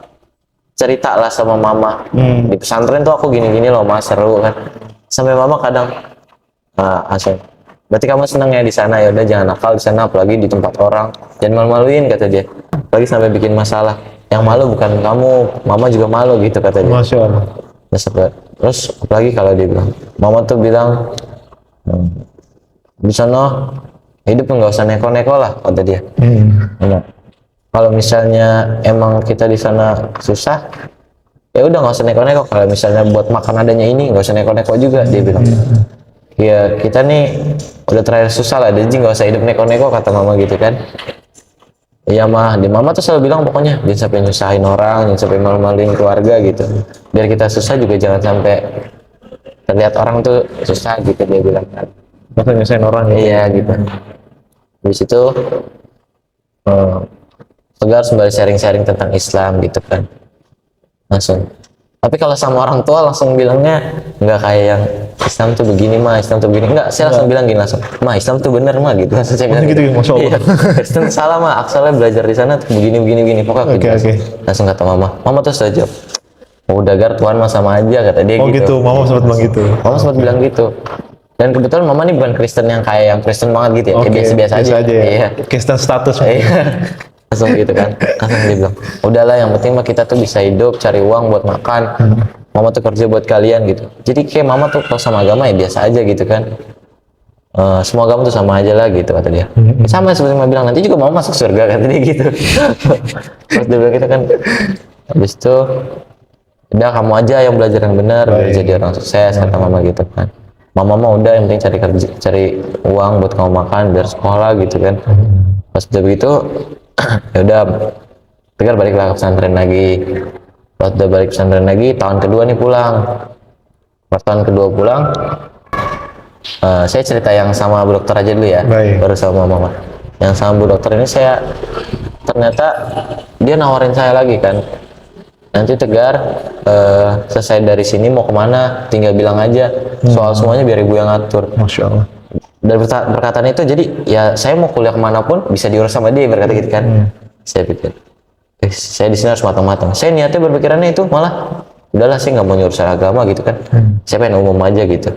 cerita lah sama mama. Di pesantren tuh aku gini-gini loh Mas, seru kan. Sampai mama kadang asal, berarti kamu seneng ya di sana, ya udah jangan nakal di sana, apalagi di tempat orang, jangan malu-maluin kata dia. Lagi sampai bikin masalah. Yang malu bukan kamu, mama juga malu gitu kata dia. Masya Allah. Terus apalagi kalau dia bilang, mama tuh bilang di sana hidup nggak usah neko-neko lah kata dia. Nah, kalau misalnya emang kita di sana susah, ya udah nggak usah neko-neko. Kalau misalnya buat makan adanya ini nggak usah neko-neko juga, dia bilang. Ya kita nih udah terakhir susah lah, jadi nggak usah hidup neko-neko kata mama gitu kan. Iya mah, di mama tuh selalu bilang pokoknya jangan sampai nyusahin orang, jangan sampai malu-maluin keluarga gitu. Biar kita susah juga jangan sampai terlihat orang tuh susah gitu, dia bilang kan. Masa nyusahin orang ya? Iya gitu. Habis itu Tegar sembari sharing-sharing tentang Islam gitu kan. Langsung. Tapi kalau sama orang tua langsung bilangnya nggak kayak yang Islam tuh begini mah, Islam tuh begini. Enggak, saya langsung bilang gini langsung, "Ma, Islam tuh bener mah," gitu. Langsung saya bilang gitu ya, Masya Allah. Iya, Kristen salah mah, aksalnya belajar di sana tuh begini. Pokoknya Oke, gitu. oke. Langsung kata mama tuh saja. Udah Gar, Tuhan mah sama aja kata dia Oh gitu. gitu, mama sempat bilang gitu. Mama sempat bilang gitu. Dan kebetulan mama nih bukan Kristen yang kayak yang Kristen banget gitu ya, Oke, kayak biasa-biasa aja. ya. Iya. Kristen status. Iya. Langsung gitu kan. Langsung dia bilang, udahlah yang penting mah kita tuh bisa hidup, cari uang buat makan. Mama tuh kerja buat kalian gitu. Jadi kayak mama tuh kalau sama agama ya biasa aja gitu kan. Semua agama tuh sama aja lah gitu kata dia. Sama seperti mama bilang, nanti juga mama masuk surga kata dia gitu. Terus dia bilang gitu kan. Habis itu udah kamu aja yang belajar yang benar, biar jadi orang sukses kata mama gitu kan. Mama mau udah yang penting cari kerja, cari uang buat kamu makan, biar sekolah gitu kan. Pas udah begitu, ya udah Tegar baliklah ke pesantren lagi. Pas udah balik pesantren lagi, tahun kedua nih pulang. Pas tahun kedua pulang, saya cerita yang sama Bu Dokter aja dulu ya, Baik. baru sama mama. Yang sama Bu Dokter ini saya ternyata dia nawarin saya lagi kan. Nanti Tegar selesai dari sini mau kemana, tinggal bilang aja. Soal semuanya biar ibu yang ngatur. Masya Allah. Dari perkataan itu jadi ya saya mau kuliah kemanapun bisa diurus sama dia berkata gitu kan. Saya pikir saya di sini harus matang-matang. Saya niatnya berpikirannya itu malah udahlah saya nggak mau nyurusan agama gitu kan. Saya pengen umum aja gitu.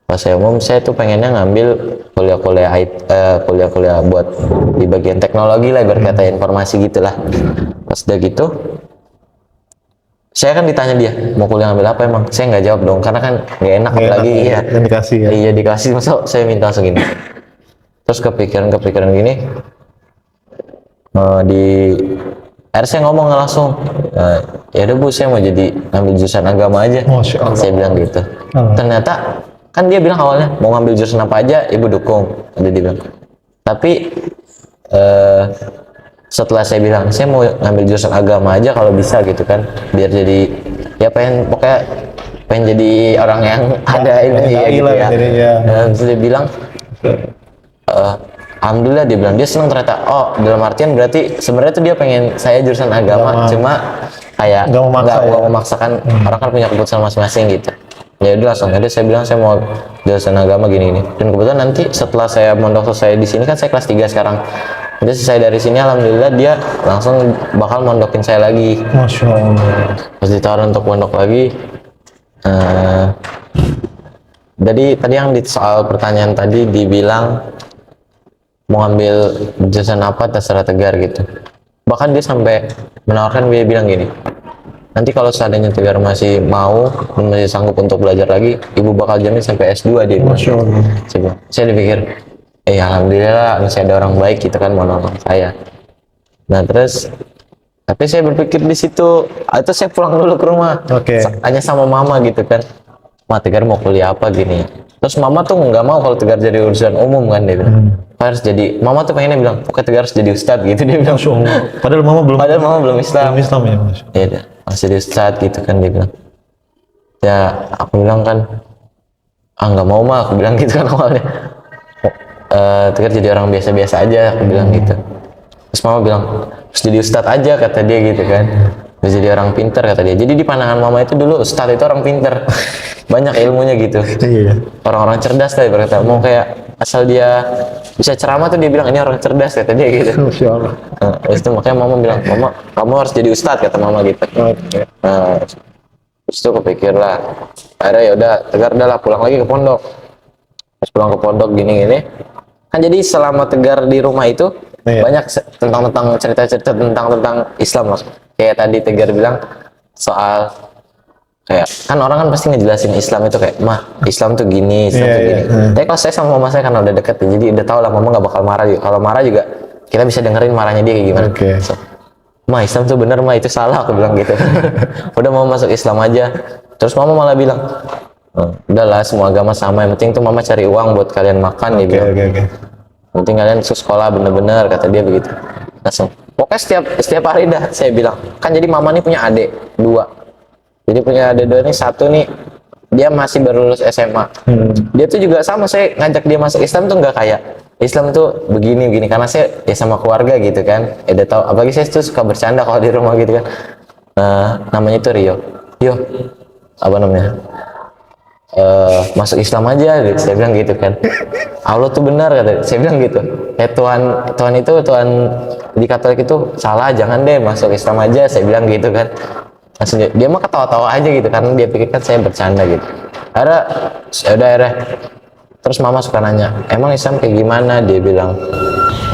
Pas saya umum saya tuh pengennya ngambil kuliah-kuliah buat di bagian teknologi lah berkata informasi gitulah. Pas udah gitu saya kan ditanya dia mau kuliah ngambil apa emang, saya nggak jawab dong karena kan nggak enak apalagi ya. iya Dan dikasih ya. iya dikasih masa saya minta segini. Terus kepikiran gini akhirnya saya ngomong langsung ya udah Bu saya mau jadi ngambil jurusan agama aja. Masya Allah. Saya bilang gitu. Ternyata kan dia bilang awalnya mau ngambil jurusan apa aja ibu dukung, dia bilang. Tapi setelah saya bilang saya mau ngambil jurusan agama aja kalau bisa gitu kan, biar jadi ya pengen jadi orang yang ada ini ya gitu ya. Terus dia bilang alhamdulillah, dia bilang dia senang ternyata. Oh, dalam artian berarti sebenarnya tuh dia pengen saya jurusan agama, cuma kayak nggak memaksakan, orang kan punya keputusan masing-masing gitu. Ya udah langsung aja saya bilang saya mau jurusan agama gini. Dan kebetulan nanti setelah saya mondok selesai di sini kan saya kelas 3 sekarang. Jadi selesai dari sini alhamdulillah dia langsung bakal mondokin saya lagi. Masya Allah. Pas ditawarin untuk mondok lagi, jadi tadi yang di soal pertanyaan tadi dibilang mau ambil jurusan apa terserah Tegar gitu. Bahkan dia sampai menawarkan, dia bilang gini, nanti kalau seandainya Tegar masih mau, masih sanggup untuk belajar lagi, ibu bakal jamin sampai S2 dia. Masya Allah. Saya dipikir, alhamdulillah masih ada orang baik gitu kan mau nolong saya. Nah terus, tapi saya berpikir di situ, itu saya pulang dulu ke rumah, hanya sama mama gitu kan. Ma, Tegar mau kuliah apa gini. Terus mama tuh nggak mau kalau Tegar jadi urusan umum kan, dia bilang. Harus jadi, mama tuh pengennya bilang, pokoknya Tegar harus jadi ustadz gitu, dia bilang. Padahal mama belum Islam. Belum Islam ya, Masya Allah. Iya, harus jadi ustadz gitu kan, dia bilang. Ya, aku bilang kan, nggak mau mah, aku bilang gitu kan awalnya. Tegar jadi orang biasa-biasa aja, aku bilang gitu. Terus mama bilang, harus jadi ustadz aja kata dia gitu kan. Harus jadi orang pinter kata dia. Jadi di pandangan mama itu dulu ustadz itu orang pinter, banyak ilmunya gitu. Iya. Orang-orang cerdas kali berkata, mau kayak asal dia bisa ceramah tuh dia bilang ini orang cerdas kata dia gitu. Masya Allah. Terus itu makanya mama bilang, mama kamu harus jadi ustadz kata mama gitu. Terus itu kepikir lah. Akhirnya ya udah Tegar udah lah pulang lagi ke pondok. Pas pulang ke pondok gini-gini, kan jadi selama Tegar di rumah itu banyak tentang cerita-cerita tentang Islam loh. Kayak tadi Tegar bilang soal kayak kan orang kan pasti ngejelasin Islam itu kayak mah Islam tuh gini, Islam Iya, tuh iya. gini. Tapi kalau saya sama mama saya karena udah deket ya, jadi udah tahu lah mama nggak bakal marah juga. Kalau marah juga kita bisa dengerin marahnya dia kayak gimana. Oke. So, mah Islam tuh bener mah, itu salah, aku bilang gitu. Udah mau masuk Islam aja. Terus mama malah bilang, udahlah semua agama sama, yang penting tuh mama cari uang buat kalian makan, dia Oke, bilang. oke, oke. Yang penting kalian masuk sekolah bener-bener, kata dia begitu. Langsung pokoknya setiap hari dah saya bilang, kan jadi mama nih punya adik 2. Jadi punya adik 2 nih, satu nih dia masih baru lulus SMA. Dia tuh juga sama, saya ngajak dia masuk Islam tuh nggak kayak Islam tuh begini karena saya ya sama keluarga gitu kan. Udah tahu, apalagi saya tuh suka bercanda kalau di rumah gitu kan. Namanya tuh Rio, apa namanya? Masuk Islam aja gitu. Saya bilang gitu kan. Allah tuh benar, kata saya bilang gitu. Tuhan itu Tuhan di Katolik itu salah, jangan deh masuk Islam aja, saya bilang gitu kan. Langsung dia mah ketawa-tawa aja gitu karena dia pikir kan saya bercanda gitu. Akhirnya terus mama suka nanya, emang Islam kayak gimana? Dia bilang,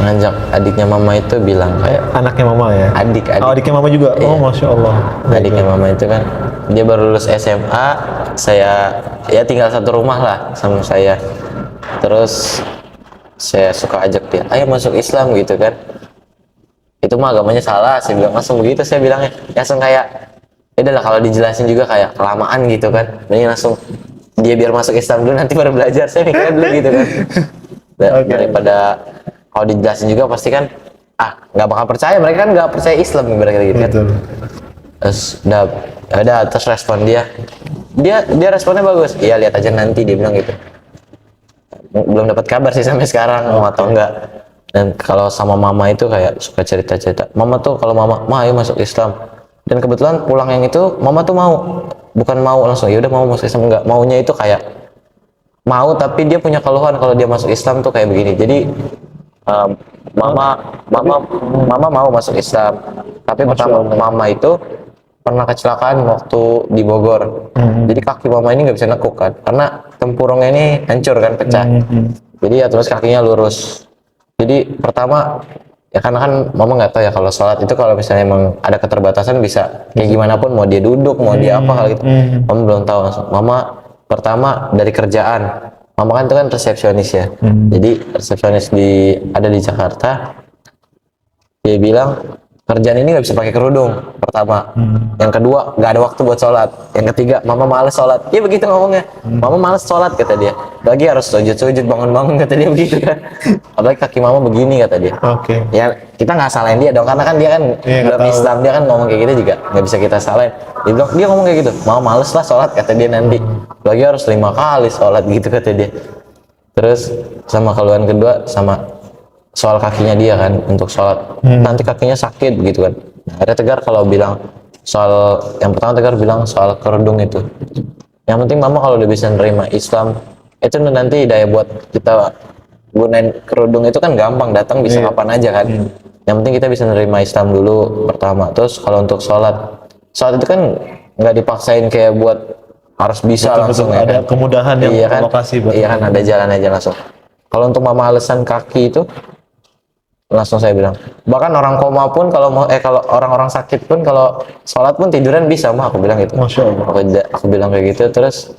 ngajak adiknya mama itu bilang kayak Anaknya mama ya? adik Oh, adiknya mama juga? Iya. Oh, Masya Allah. adiknya mama itu kan dia baru lulus SMA, saya ya tinggal satu rumah lah sama saya. Terus saya suka ajak dia, ayo masuk Islam gitu kan. Itu mah agamanya salah, saya bilang langsung begitu, saya bilangnya langsung kayak ya udahlah, kalau dijelasin juga kayak kelamaan gitu kan, mending langsung dia biar masuk Islam dulu nanti baru belajar, saya mikirnya dulu gitu kan. Daripada kalau dijelasin juga pasti kan nggak bakal percaya, mereka kan nggak percaya Islam ibaratnya gitu kan. Betul. Terus terus respon dia responnya bagus, iya lihat aja nanti, dia bilang gitu. Belum dapat kabar sih sampai sekarang mau atau enggak. Dan kalau sama mama itu kayak suka cerita-cerita, mama tuh kalau mama ayo masuk Islam, dan kebetulan pulang yang itu mama tuh bukan mau langsung ya udah mau masuk Islam, enggak, maunya itu kayak mau tapi dia punya keluhan kalau dia masuk Islam tuh kayak begini. Jadi mama mau masuk Islam, tapi pertama mama itu pernah kecelakaan waktu di Bogor. Jadi kaki mama ini nggak bisa nekuk kan, karena tempurungnya ini hancur kan, pecah. Jadi ya terus kakinya lurus. Jadi pertama ya karena kan mama nggak tahu ya kalau sholat itu kalau misalnya emang ada keterbatasan bisa kayak gimana pun, mau dia duduk mau dia apa hal gitu. Mama belum tahu langsung. Mama pertama dari kerjaan. Mama kan itu kan resepsionis ya. Jadi resepsionis ada di Jakarta. Dia bilang kerjaan ini nggak bisa pakai kerudung, pertama. Yang kedua nggak ada waktu buat sholat. Yang ketiga mama males sholat. Dia begitu ngomongnya. Mama males sholat, kata dia. Lagi harus sujud bangun, kata dia begitu kan. Apalagi kaki mama begini, kata dia. Oke. Ya kita nggak salahin dia dong, karena kan dia kan belum Islam, dia kan ngomong kayak gitu juga nggak bisa kita salahin. Dia ngomong kayak gitu, mama males lah sholat, kata dia nanti. Lagi harus 5 kali sholat gitu, kata dia. Terus sama keluhan kedua sama soal kakinya dia kan untuk sholat, nanti kakinya sakit begitu kan. Nah, ada Tegar kalau bilang soal yang pertama, Tegar bilang soal kerudung itu. Yang penting mama kalau udah bisa nerima Islam itu nanti daya buat kita gunain kerudung itu kan gampang, datang bisa kapan aja kan. Yang penting kita bisa nerima Islam dulu pertama. Terus kalau untuk sholat itu kan nggak dipaksain kayak buat harus bisa langsung ya ada kan? kemudahan yang Iya kan, lokasi buat iya kan, ada jalan aja langsung. Kalau untuk mama alasan kaki itu langsung saya bilang, bahkan orang koma pun kalau orang-orang sakit pun kalau sholat pun tiduran bisa mah, aku bilang gitu. Masya Allah. Aku bilang kayak gitu. Terus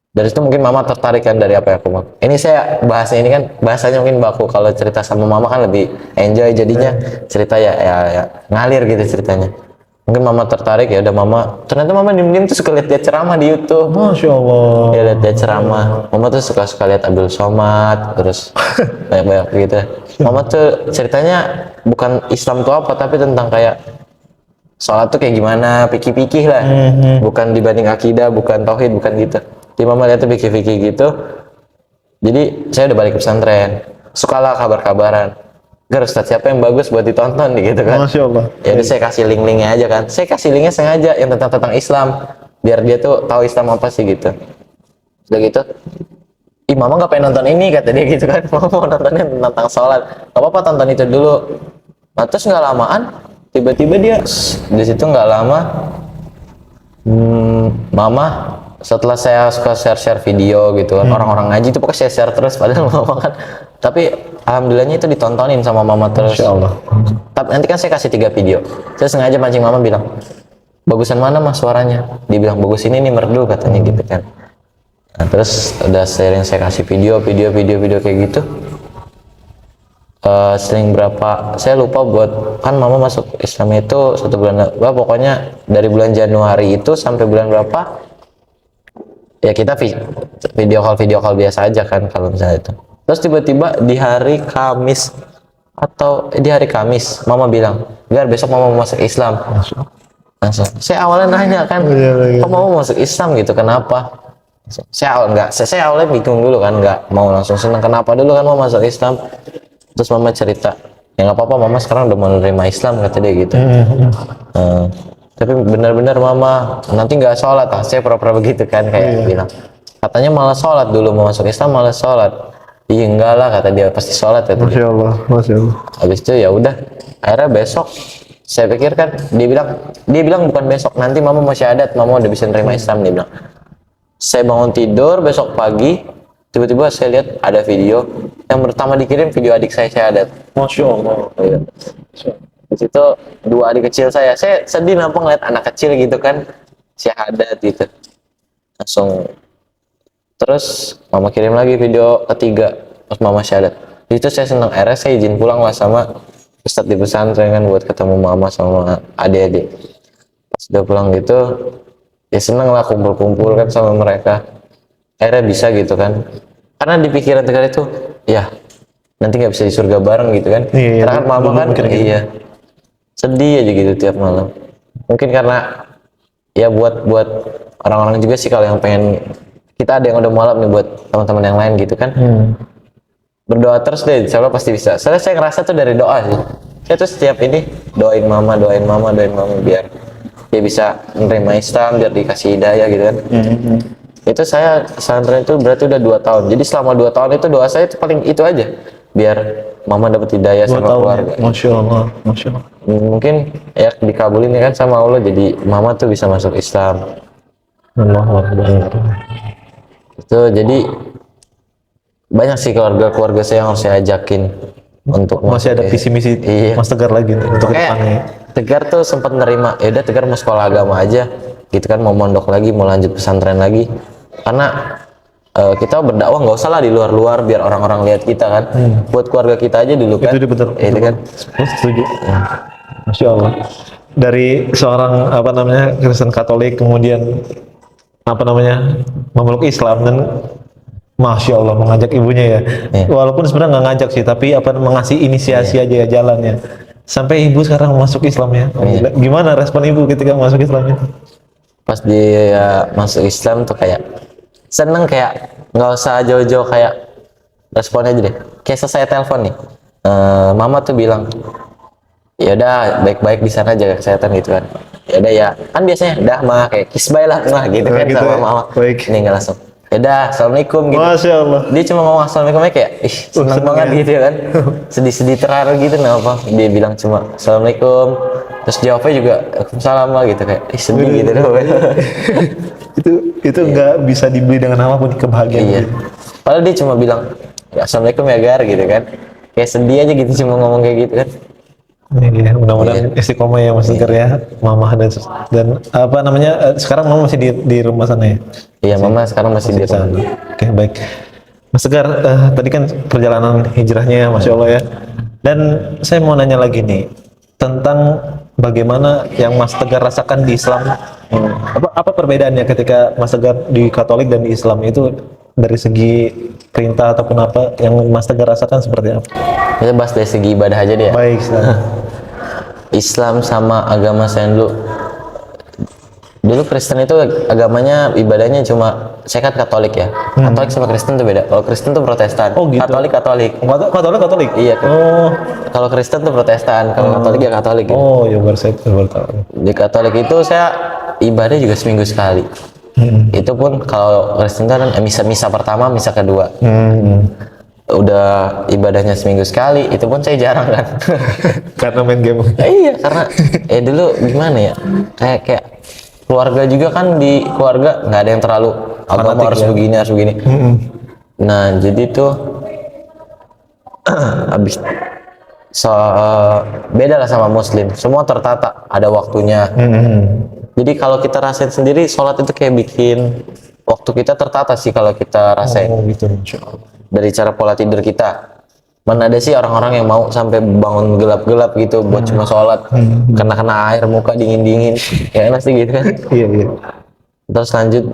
dari situ mungkin mama tertarik kan dari apa yang aku mau. Ini saya bahasnya ini kan bahasanya mungkin baku, kalau cerita sama mama kan lebih enjoy jadinya, cerita ya ngalir gitu ceritanya. Mungkin mama tertarik, ya udah ternyata mama diem-diem tuh suka lihat dia ceramah di YouTube. Masya Allah. Ya lihat dia ceramah. Mama tuh suka lihat Abdul Somad, terus banyak gitu. Mama tuh ceritanya bukan Islam tuh apa, tapi tentang kayak sholat tuh kayak gimana, pikir-pikir lah. Bukan dibanding akidah, bukan tauhid, bukan gitu. Jadi mama lihat tuh pikir-pikir gitu. Jadi saya udah balik ke pesantren. Sukalah kabar-kabaran. Gar, Ustaz, siapa yang bagus buat ditonton gitu kan. Masya Allah. Ya udah saya kasih link-linknya aja kan. Saya kasih linknya sengaja yang tentang Islam, biar dia tuh tahu Islam apa sih gitu. Udah gitu, ih mama nggak pengen nonton ini, kata dia gitu kan. Mama mau nontonnya tentang sholat. Gak apa-apa, tonton itu dulu. Nah terus nggak lamaan, tiba-tiba dia di situ nggak lama, mama setelah saya suka share video gitu kan, orang-orang ngaji itu pokoknya saya share terus, padahal mama kan, tapi alhamdulillahnya itu ditontonin sama mama terus. Masya Allah. Tapi nanti kan saya kasih 3 video, saya sengaja mancing mama bilang, bagusan mana mas suaranya? Dia bilang bagus ini nih, merdu katanya gitu kan. Nah, terus udah sering saya kasih video kayak gitu. Sering berapa saya lupa, buat kan mama masuk Islam itu 1 bulan, pokoknya dari bulan Januari itu sampai bulan berapa ya kita video call biasa aja kan kalau misalnya itu. Terus tiba-tiba di hari Kamis mama bilang, Gar besok mama mau masuk Islam. Langsung saya awalnya nanya kan, kok mama mau masuk Islam gitu, kenapa? Saya awalnya bingung dulu kan, nggak mau langsung seneng, kenapa dulu kan mau masuk Islam. Terus mama cerita, ya nggak apa-apa, mama sekarang udah menerima Islam kata dia gitu. Tapi benar-benar mama nanti nggak sholat, saya pura-pura begitu kan, kayak bilang katanya malah sholat dulu, mau masuk Islam malah sholat. Iya enggak lah kata dia, pasti sholat kata Masya dia. Allah, Masya Allah. Habis itu ya udah, akhirnya besok saya pikir kan, dia bilang bukan besok, nanti mama mau syahadat, mama udah bisa nerima Islam, dia bilang. Saya bangun tidur besok pagi, tiba-tiba saya lihat ada video yang pertama dikirim, video adik saya syahadat. Masya Allah. Iya. Di situ 2 adik kecil saya sedih nampak ngeliat anak kecil gitu kan syahadat gitu. Langsung terus mama kirim lagi video ketiga pas mama syahadat. Di situ saya senang, akhirnya saya izin pulang lah sama ustadz di pesantren kan buat ketemu mama sama adik-adik. Pas udah pulang gitu ya seneng lah kumpul-kumpul kan sama mereka, akhirnya bisa gitu kan, karena di pikiran Tegar itu ya nanti nggak bisa di surga bareng gitu kan. Iya, Karena kan mama kan iya sedih aja gitu tiap malam. Mungkin karena ya buat orang-orang juga sih, kalau yang pengen, kita ada yang udah mualaf nih buat teman-teman yang lain gitu kan. Berdoa terus deh, insya Allah pasti bisa. Soalnya saya ngerasa tuh dari doa sih, saya tuh setiap ini doain mama biar dia bisa menerima Islam, biar dikasih hidayah gitu kan. Itu saya pesantren itu berarti udah 2 tahun, jadi selama 2 tahun itu doa saya itu paling itu aja, biar mama dapat hidayah sama keluarga. Masya Allah, Masya Allah. Mungkin ya dikabulin ya kan sama Allah, jadi mama tuh bisa masuk Islam. Allahu Akbar. Itu jadi banyak sih keluarga saya yang harus saya ajakin untuk Masih ada masuk. visi misi Iya. Mas Tegar lagi nih untuk kedepannya. Tegar tuh sempat nerima, ya udah Tegar mau sekolah agama aja gitu kan, mau mondok lagi, mau lanjut pesantren lagi, karena kita berdakwah nggak usah lah di luar-luar biar orang-orang lihat kita kan. Buat keluarga kita aja dulu kan. Itu dia betul. Itu kan. Setuju. Masya Allah. Dari seorang Kristen Katolik kemudian memeluk Islam dan Masya Allah mengajak ibunya ya. Walaupun sebenarnya nggak ngajak sih, tapi mengasih inisiasi aja ya jalannya. Sampai ibu sekarang masuk Islam ya. Gimana respon ibu ketika masuk Islam itu? Pas dia masuk Islam tuh kayak seneng, kayak nggak usah jauh-jauh, kayak responnya aja deh. Kayak selesai telepon nih, mama tuh bilang, ya udah baik-baik di sana, jaga kesehatan gitu kan. Ya udah ya, kan biasanya dah mah kayak kiss bye lah mah gitu kan gitu sama ya. mama. Baik. Ini nggak langsung. Ya udah, assalamualaikum gitu. Masya Allah. Dia cuma ngomong assalamualaikum aja kayak ih seneng seneng banget ya. gitu kan. Sedih-sedih terharu gitu, kenapa? Dia bilang cuma assalamualaikum. Terus jawabnya juga waalaikumsalam lah gitu, kayak ih sedih gitu doh. itu nggak bisa dibeli dengan apapun kebahagiaan. Iya. Padahal dia cuma bilang assalamualaikum ya Gar gitu kan. Kayak sedih aja gitu cuma ngomong kayak gitu kan. Iya, mudah-mudahan istiqomah ya Mas Tegar ya, mama dan sekarang mama masih di rumah sana ya. Iya, mama sekarang masih di sana. Oke, baik. Mas Tegar, tadi kan perjalanan hijrahnya Masya Allah ya. Dan saya mau nanya lagi nih tentang bagaimana yang Mas Tegar rasakan di Islam. Apa perbedaannya ketika Mas Tegar di Katolik dan di Islam itu, dari segi perintah ataupun apa yang Mas Tegar rasakan seperti apa? Kita bahas dari segi ibadah aja deh ya. Baik, Islam sama agama saya dulu Kristen itu agamanya, ibadahnya cuma, saya kan Katolik ya. Katolik sama Kristen tuh beda. Kalau Kristen tuh Protestan. Oh, gitu. Katolik. Katolik. Iya. Oh. Kalau Kristen tuh Protestan, kalau Katolik ya Katolik. Gitu. Oh, ya baru tahu. Di Katolik itu saya ibadah juga seminggu sekali. Itu pun kalau Kristen kan misa pertama, misa kedua. Udah ibadahnya seminggu sekali, itu pun saya jarang kan. Karena main game. Iya, karena dulu gimana ya, kayak keluarga juga kan, di keluarga nggak ada yang terlalu agama harus begini harus begini. Nah jadi tuh habis beda lah sama Muslim, semua tertata, ada waktunya. Jadi kalau kita rasain sendiri, sholat itu kayak bikin waktu kita tertata sih kalau kita rasain. Oh gitu, Masya Allah. Dari cara pola tidur kita. Mana ada sih orang-orang yang mau sampai bangun gelap-gelap gitu buat cuma sholat, kena air muka dingin-dingin, ya enak sih gitu kan. Iya, iya. Terus lanjut,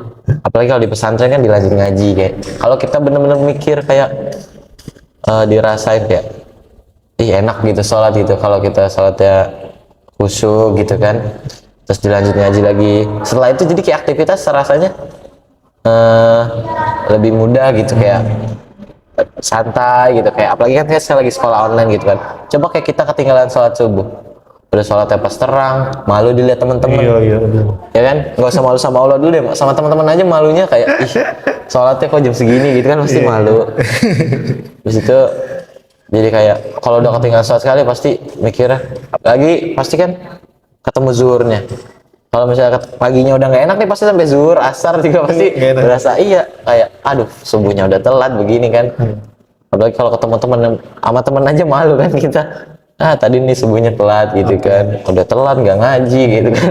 apalagi kalau di pesantren kan dilanjut ngaji kayak. Kalau kita bener-bener mikir kayak dirasain kayak, ih enak gitu sholat gitu. Kalau kita sholatnya khusyuk gitu kan, terus dilanjut ngaji lagi. Setelah itu jadi kayak aktivitas rasanya lebih mudah gitu, kayak santai gitu, kayak apalagi kan saya lagi sekolah online gitu kan. Coba kayak kita ketinggalan sholat subuh, udah sholatnya pas terang, malu dilihat teman-teman. Iya. Ya kan, nggak usah malu sama Allah dulu deh, sama teman-teman aja malunya kayak, ih sholatnya kok jam segini gitu kan, pasti malu. Terus itu jadi kayak kalau udah ketinggalan sholat sekali pasti mikirnya, apalagi pasti kan ketemu zuhurnya. Kalau misalnya paginya udah nggak enak nih, pasti sampai zuhur, asar juga pasti berasa iya kayak, aduh subuhnya udah telat begini kan. Apalagi kalau ketemu temen, sama temen aja malu kan kita. Tadi nih subuhnya telat gitu kan, udah telat nggak ngaji gitu kan.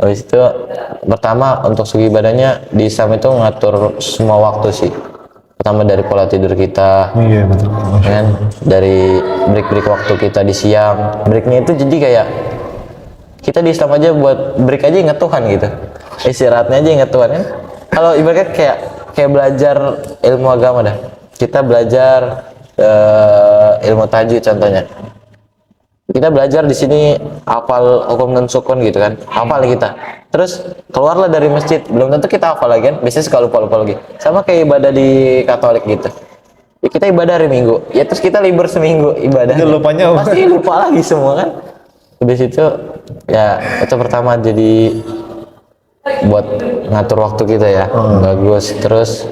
Habis itu pertama untuk segi ibadahnya di Islam itu ngatur semua waktu sih. Pertama dari pola tidur kita, Iya betul. kan, dari break waktu kita di siang. Breaknya itu jadi kayak kita di Islam aja buat break aja ingat Tuhan gitu, istirahatnya aja ingat Tuhan kan. Kalau ibaratnya kayak belajar ilmu agama dah, kita belajar ilmu tajwid contohnya, kita belajar di sini hafal hukum dan sukun gitu kan, hafal kita, terus keluarlah dari masjid belum tentu kita hafal lagi kan, biasanya suka lupa lagi. Sama kayak ibadah di Katolik gitu, ya, kita ibadah hari Minggu ya, terus kita libur seminggu ibadah, lupanya pasti lupa lagi semua kan. Di situ ya itu pertama jadi buat ngatur waktu kita ya, bagus. Terus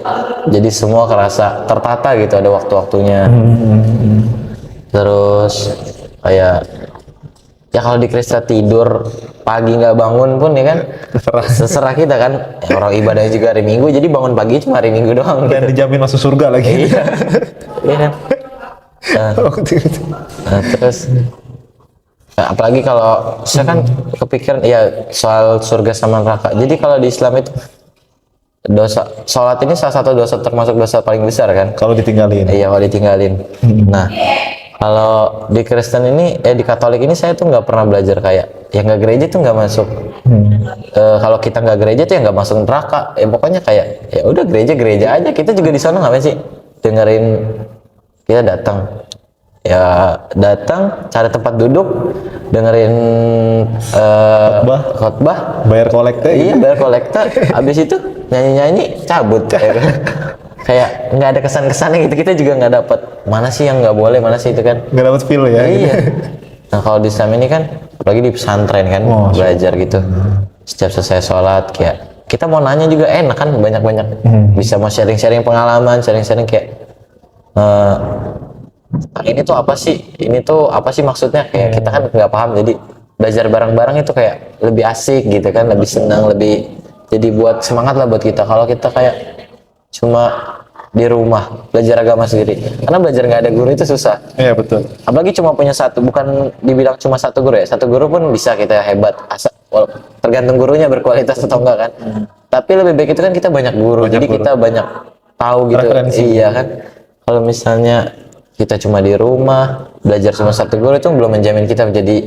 jadi semua kerasa tertata gitu, ada waktu-waktunya. Terus kayak ya kalau di Kristen tidur pagi nggak bangun pun ya kan terserah kita kan. Ya, orang ibadahnya juga hari Minggu, jadi bangun pagi cuma hari Minggu doang Dan gitu. dijamin masuk surga lagi. Iya. Iya kan. Terus apalagi kalau saya kan kepikiran ya soal surga sama neraka. Jadi kalau di Islam itu dosa sholat ini salah satu dosa, termasuk dosa paling besar kan. Kalau ditinggalin. Iya, kalau ditinggalin. Nah, kalau di Kristen ini, di Katolik ini saya tuh nggak pernah belajar kayak yang nggak gereja tuh nggak masuk. Kalau kita nggak gereja tuh ya nggak masuk neraka. Pokoknya kayak ya udah gereja aja. Kita juga di sana ngapain sih? Dengerin, kita datang cari tempat duduk, dengerin khotbah, Bayar kolekte. iya bayar kolektor, habis itu nyanyi cabut. Kayak nggak ada kesan-kesannya gitu, kita juga nggak dapat mana sih yang nggak boleh, mana sih itu kan Nggak dapat feel ya. iya. Nah kalau di Islam ini kan apalagi di pesantren kan, belajar gitu, setiap selesai sholat kayak kita mau nanya juga enak kan, banyak-banyak bisa mau sharing-sharing pengalaman, sharing-sharing kayak ini tuh apa sih? Ini tuh apa sih maksudnya? Kayak kita kan nggak paham, jadi belajar bareng-bareng itu kayak lebih asik gitu kan, lebih senang, lebih jadi buat semangat lah buat kita. Kalau kita kayak cuma di rumah belajar agama sendiri, karena belajar nggak ada guru itu susah. Iya betul. Apalagi cuma punya satu, bukan dibilang cuma satu guru ya. Satu guru pun bisa kita hebat, tergantung gurunya berkualitas atau enggak kan. Tapi lebih baik itu kan kita banyak guru, jadi kita banyak tahu gitu. Referensi. Iya kan. Kalau misalnya kita cuma di rumah belajar cuma satu guru, itu belum menjamin kita menjadi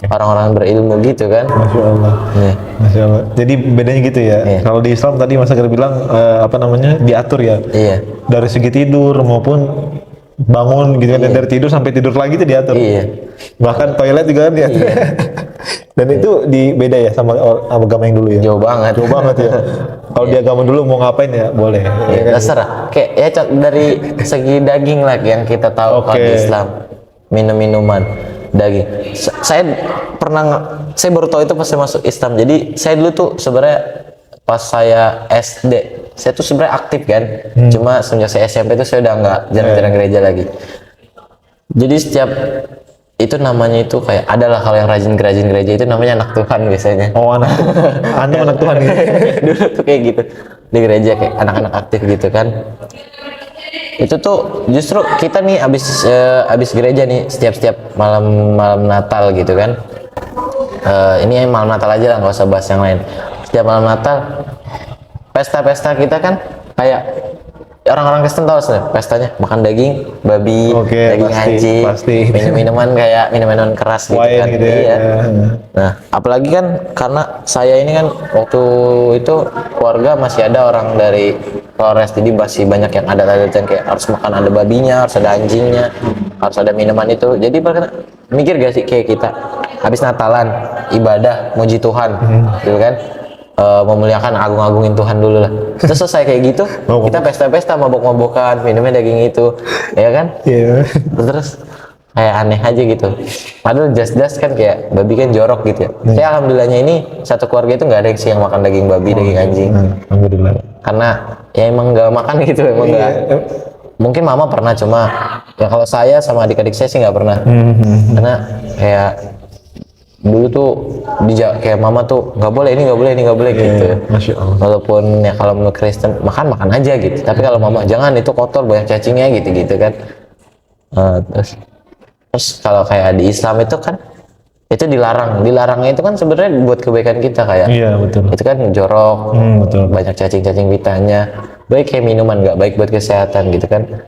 orang-orang berilmu gitu kan. Masya Allah. Iya. Masya Allah. Jadi bedanya gitu ya. Iya. Kalau di Islam tadi Mas Agar bilang diatur ya. Iya. Dari segi tidur maupun bangun gitu kan, dari tidur sampai tidur lagi itu diatur. Iya. Bahkan toilet juga kan diatur. Iya. Dan itu beda ya sama agama yang dulu ya. Jauh banget. Jauh banget ya. Kalau di agama dulu mau ngapain ya boleh. Ya, terserah. Kayak ya dari segi daging lah yang kita tahu kalau di Islam, minuman daging. Saya baru tahu itu pas saya masuk Islam. Jadi saya dulu tuh sebenarnya pas saya SD, saya tuh sebenarnya aktif kan. Cuma semenjak saya SMP itu saya udah nggak jarang-jarang gereja lagi. Jadi setiap itu namanya itu kayak adalah kalau yang rajin gereja itu namanya anak Tuhan biasanya. Oh anak Anda anak Tuhan gitu. Dulu tuh kayak gitu di gereja, kayak anak-anak aktif gitu kan. Itu tuh justru kita nih abis gereja nih setiap malam Natal gitu kan, ini malam Natal aja lah, nggak usah bahas yang lain. Setiap malam Natal, pesta-pesta kita kan kayak orang-orang Kristen tahu sih, pestanya makan daging babi, Oke, daging anjing, pasti. minum-minuman kayak minuman keras gitu Wine kan. gitu ya. Iya. Ya. Nah, apalagi kan karena saya ini kan waktu itu keluarga masih ada orang dari Flores, jadi masih banyak yang adat-adat yang kayak harus makan ada babinya, harus ada anjingnya, harus ada minuman itu. Jadi mereka mikir gak sih kayak kita habis Natalan ibadah muji Tuhan, gitu kan? Memuliakan agung-agungin Tuhan dulu lah. Terus selesai kayak gitu, kita pesta-pesta mabok-mabokan, minumnya daging itu, ya kan? Iya. Terus kayak aneh aja gitu. Padahal just kan kayak babi kan jorok gitu ya. Saya alhamdulillahnya ini satu keluarga itu nggak ada yang sih yang makan daging babi, daging anjing. Alhamdulillah. Karena ya emang nggak makan gitu, emang nggak. Mungkin mama pernah, cuma ya kalau saya sama adik-adik saya sih nggak pernah. Karena kayak dulu tuh kayak mama tuh nggak boleh ini, nggak boleh ini, nggak boleh gitu. Masya Allah. Walaupun ya kalau menurut Kristen makan aja gitu. Tapi kalau mama jangan, itu kotor, banyak cacingnya gitu kan. Terus kalau kayak di Islam itu kan itu dilarangnya itu kan sebenarnya buat kebaikan kita, kayak Iya, betul. itu kan jorok, Betul. banyak cacing vitanya, baik kayak minuman nggak baik buat kesehatan gitu kan.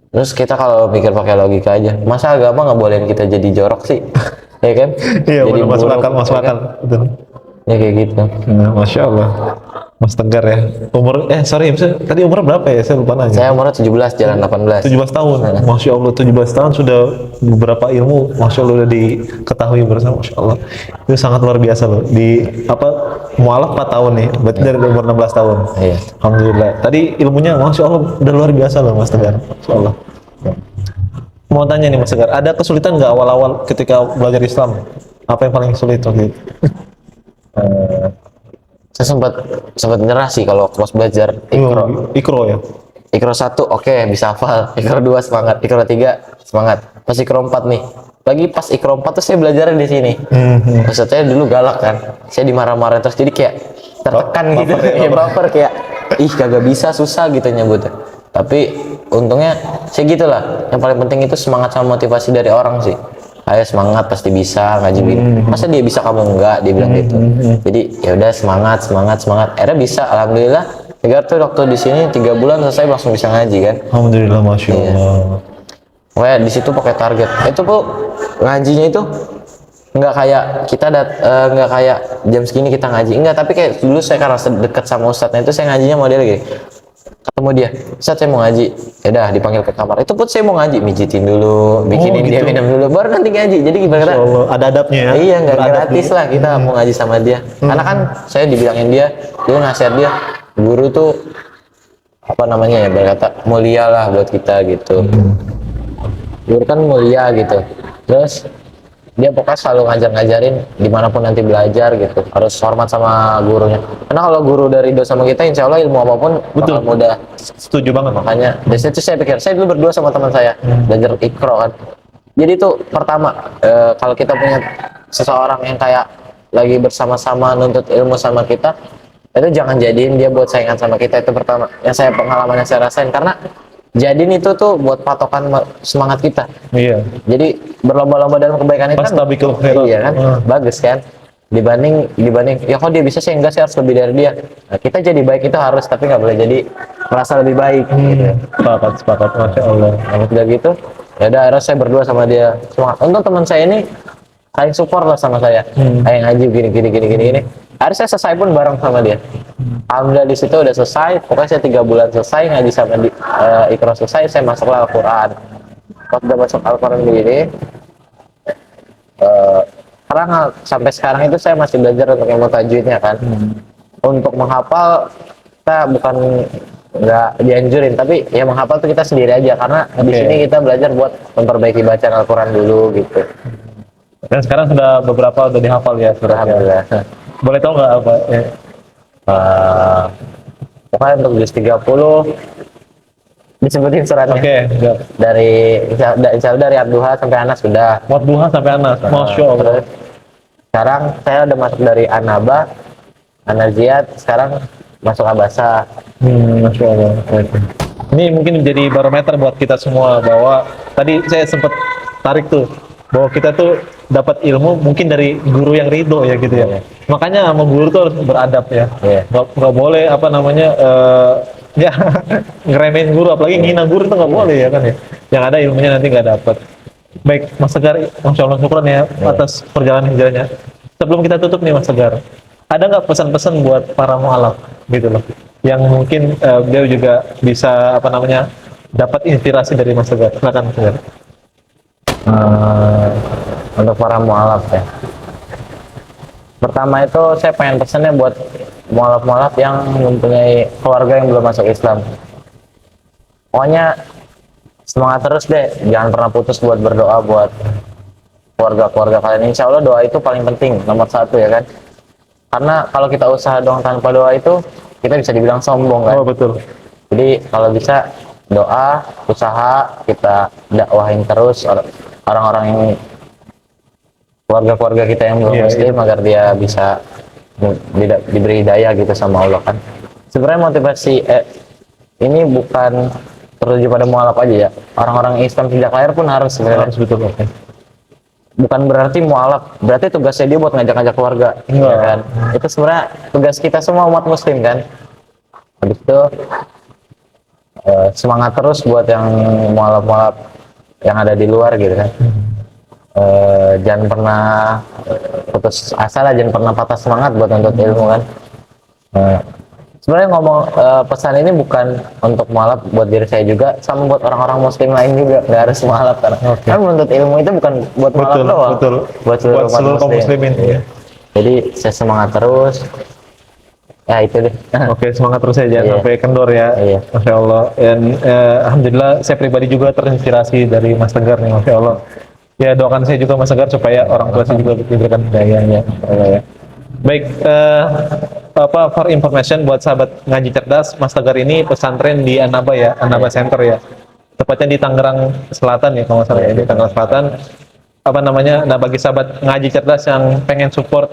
Terus kita kalau mikir pakai logika aja, masa agama nggak bolehin kita jadi jorok sih? Ya kan? Iya, Jadi benar, masuk buruk, akal, masuk ya kan? akal. Betul. Ya kayak gitu. Nah, Masya Allah. Mas Tegar ya. Tadi umur berapa ya? Saya lupa nanya. Saya umurnya 17 jalan 18. 17 tahun. Masya Allah, 17 tahun sudah beberapa ilmu, Masya Allah udah diketahui bersama, Masya Allah. Itu sangat luar biasa loh. Mualaf 4 tahun nih, berarti dari umur 16 tahun. Iya. Alhamdulillah. Tadi ilmunya, Masya Allah, udah luar biasa loh Mas Tegar. Masya Allah. Mau tanya nih Mas Tegar, ada kesulitan nggak awal-awal ketika belajar Islam? Apa yang paling sulit waktu itu? Saya sempat nyerah sih kalau pas belajar Iqra. Ikro ya? Iqra 1 oke, bisa hafal. Iqra 2 semangat, Iqra 3 semangat. Pas Iqra 4 nih. Lagi pas Iqra 4 tuh saya belajarnya di sini. Maksudnya dulu galak kan. Saya dimarah-marahin terus jadi kayak tertekan gitu. Ya baper kayak kagak bisa, susah gitu nyebutnya. Tapi untungnya saya gitulah. Yang paling penting itu semangat sama motivasi dari orang sih. Ayo semangat, pasti bisa ngaji begini. Masa dia bisa kamu enggak, dia bilang gitu. Jadi ya udah semangat. Akhirnya bisa, alhamdulillah. Tegar tuh waktu di sini 3 bulan selesai langsung bisa ngaji kan. Alhamdulillah, Masya Allah. Pokoknya di situ pakai target. Itu kok ngajinya itu nggak kayak kita nggak kayak jam segini kita ngaji. Enggak, tapi kayak dulu saya karena dekat sama ustadznya itu saya ngajinya model gini. Ketemu dia, Ustaz saya mau ngaji, ya udah dipanggil ke kamar. Itu pun saya mau ngaji, mijitin dulu, bikinin dia gitu. minum dulu, baru nanti ngaji. Jadi gimana? Masya Allah, ada adabnya ya? Iya, nggak Beradab gratis dulu. lah kita mau ngaji sama dia. Karena kan saya dibilangin dia nasihat dia, guru tuh apa namanya ya, berkata mulia lah buat kita gitu. Guru kan mulia gitu. Terus dia pokoknya selalu ngajarin dimanapun nanti belajar gitu, harus hormat sama gurunya. Karena kalau guru dari ridho sama kita, insya Allah ilmu apapun bakal mudah. Setuju banget. Makanya dari situ saya pikir, saya dulu berdua sama teman saya belajar Iqra kan. Jadi itu pertama, kalau kita punya seseorang yang kayak lagi bersama-sama nuntut ilmu sama kita, itu jangan jadiin dia buat saingan sama kita. Itu pertama yang pengalaman yang saya rasain, karena jadiin itu tuh buat patokan semangat kita. Iya. Jadi berlomba-lomba dalam kebaikan itu kan, Fastabiqul khairat. iya kan, bagus kan. Dibanding ya kok dia bisa sih, enggak sih, harus lebih dari dia. Nah, kita jadi baik itu harus, tapi nggak boleh jadi merasa lebih baik. Gitu. Sepakat, Masya Allah. Kalau udah gitu, ya udah akhirnya saya berdua sama dia semangat. Untuk teman saya ini saling support lah sama saya. Kayak ngaji gini. Akhirnya saya selesai pun bareng sama dia. Alhamdulillah di situ udah selesai. Pokoknya saya 3 bulan selesai ngaji sama Iqra selesai, saya masuklah Al-Quran. Pas udah masuk Al-Quran begini, karena sampai sekarang itu saya masih belajar untuk ilmu tajwidnya kan. Untuk menghafal kita bukan nggak dianjurin, tapi ya menghafal tuh kita sendiri aja, karena di sini kita belajar buat memperbaiki bacaan Al-Quran dulu gitu. Dan sekarang sudah beberapa udah dihafal ya, Alhamdulillah. Boleh tahu nggak apa? Pokoknya untuk juz 30 disebutin suratnya. Oke, siap. Dari insya Allah dari Abduha sampai Anas sudah. Wadduha sampai Anas. Masya Allah. Terus sekarang saya udah masuk dari Anaba, Anaziat, sekarang masuk Abasa. Masya Allah. Ini mungkin menjadi barometer buat kita semua, bahwa tadi saya sempat tarik tuh bahwa kita tuh dapat ilmu mungkin dari guru yang ridho ya gitu ya. Makanya sama guru tuh harus beradab ya. Nggak boleh apa namanya ya ngeremehin guru, apalagi ngina guru itu nggak boleh ya kan ya. Yang ada ilmunya nanti nggak dapat. Baik Mas Tegar, Masya Allah syukuran ya atas perjalanan hijrahnya. Sebelum kita tutup nih Mas Tegar, ada nggak pesan-pesan buat para mualaf gitu loh, yang mungkin beliau juga bisa apa namanya dapat inspirasi dari Mas Tegar? Silakan Mas Tegar. Untuk para mualaf ya. Pertama itu saya pengen pesannya buat mualaf-mualaf yang mempunyai keluarga yang belum masuk Islam. Pokoknya semangat terus deh, jangan pernah putus buat berdoa buat keluarga-keluarga kalian. Insya Allah doa itu paling penting, nomor satu ya kan. Karena kalau kita usaha doang tanpa doa itu, kita bisa dibilang sombong kan. Oh betul. Jadi kalau bisa doa, usaha, kita dakwahin terus orang-orang yang keluarga-keluarga kita yang belum muslim agar dia bisa diberi hidayah gitu sama Allah kan. Sebenarnya motivasi ini bukan tertuju pada mualaf aja ya. Orang-orang Islam sejak lahir pun harus sebenarnya. Harus betul. Bukan berarti mualaf, berarti tugasnya dia buat ngajak-ngajak keluarga, ya kan? Itu sebenarnya tugas kita semua umat muslim kan. Habis itu semangat terus buat yang mualaf-mualaf yang ada di luar gitu kan. Jangan pernah putus asa lah, jangan pernah patah semangat buat nuntut ilmu kan. Sebenarnya ngomong pesan ini bukan untuk mualaf, buat diri saya juga, sama buat orang-orang muslim lain juga, nggak harus mualaf kan menuntut ilmu itu bukan buat mualaf doang, buat seluruh kaum muslimin ya. Jadi saya semangat terus ya itu deh. Oke, semangat terus ya, jangan sampai kendor ya. Masya Allah. Dan alhamdulillah saya pribadi juga terinspirasi dari Mas Tegar nih, Masya Allah. Ya doakan saya juga Mas Tegar supaya orang tua saya juga diberikan hidayahnya. Ya. Baik, for information buat sahabat ngaji cerdas, Mas Tegar ini pesantren di Annaba ya, Annaba Center ya. Tepatnya di Tangerang Selatan ya kalau nggak salah ya, di Tangerang Selatan. Apa namanya? Nah bagi sahabat ngaji cerdas yang pengen support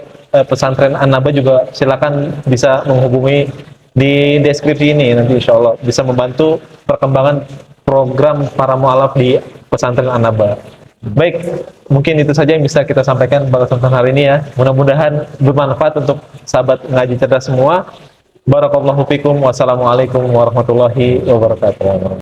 pesantren Annaba juga silakan bisa menghubungi di deskripsi ini, nanti insya Allah bisa membantu perkembangan program para mualaf di pesantren Annaba. Baik, mungkin itu saja yang bisa kita sampaikan pada kesempatan hari ini ya. Mudah-mudahan bermanfaat untuk sahabat ngaji cerdas semua. Barakallahu fikum. Wassalamualaikum warahmatullahi wabarakatuh.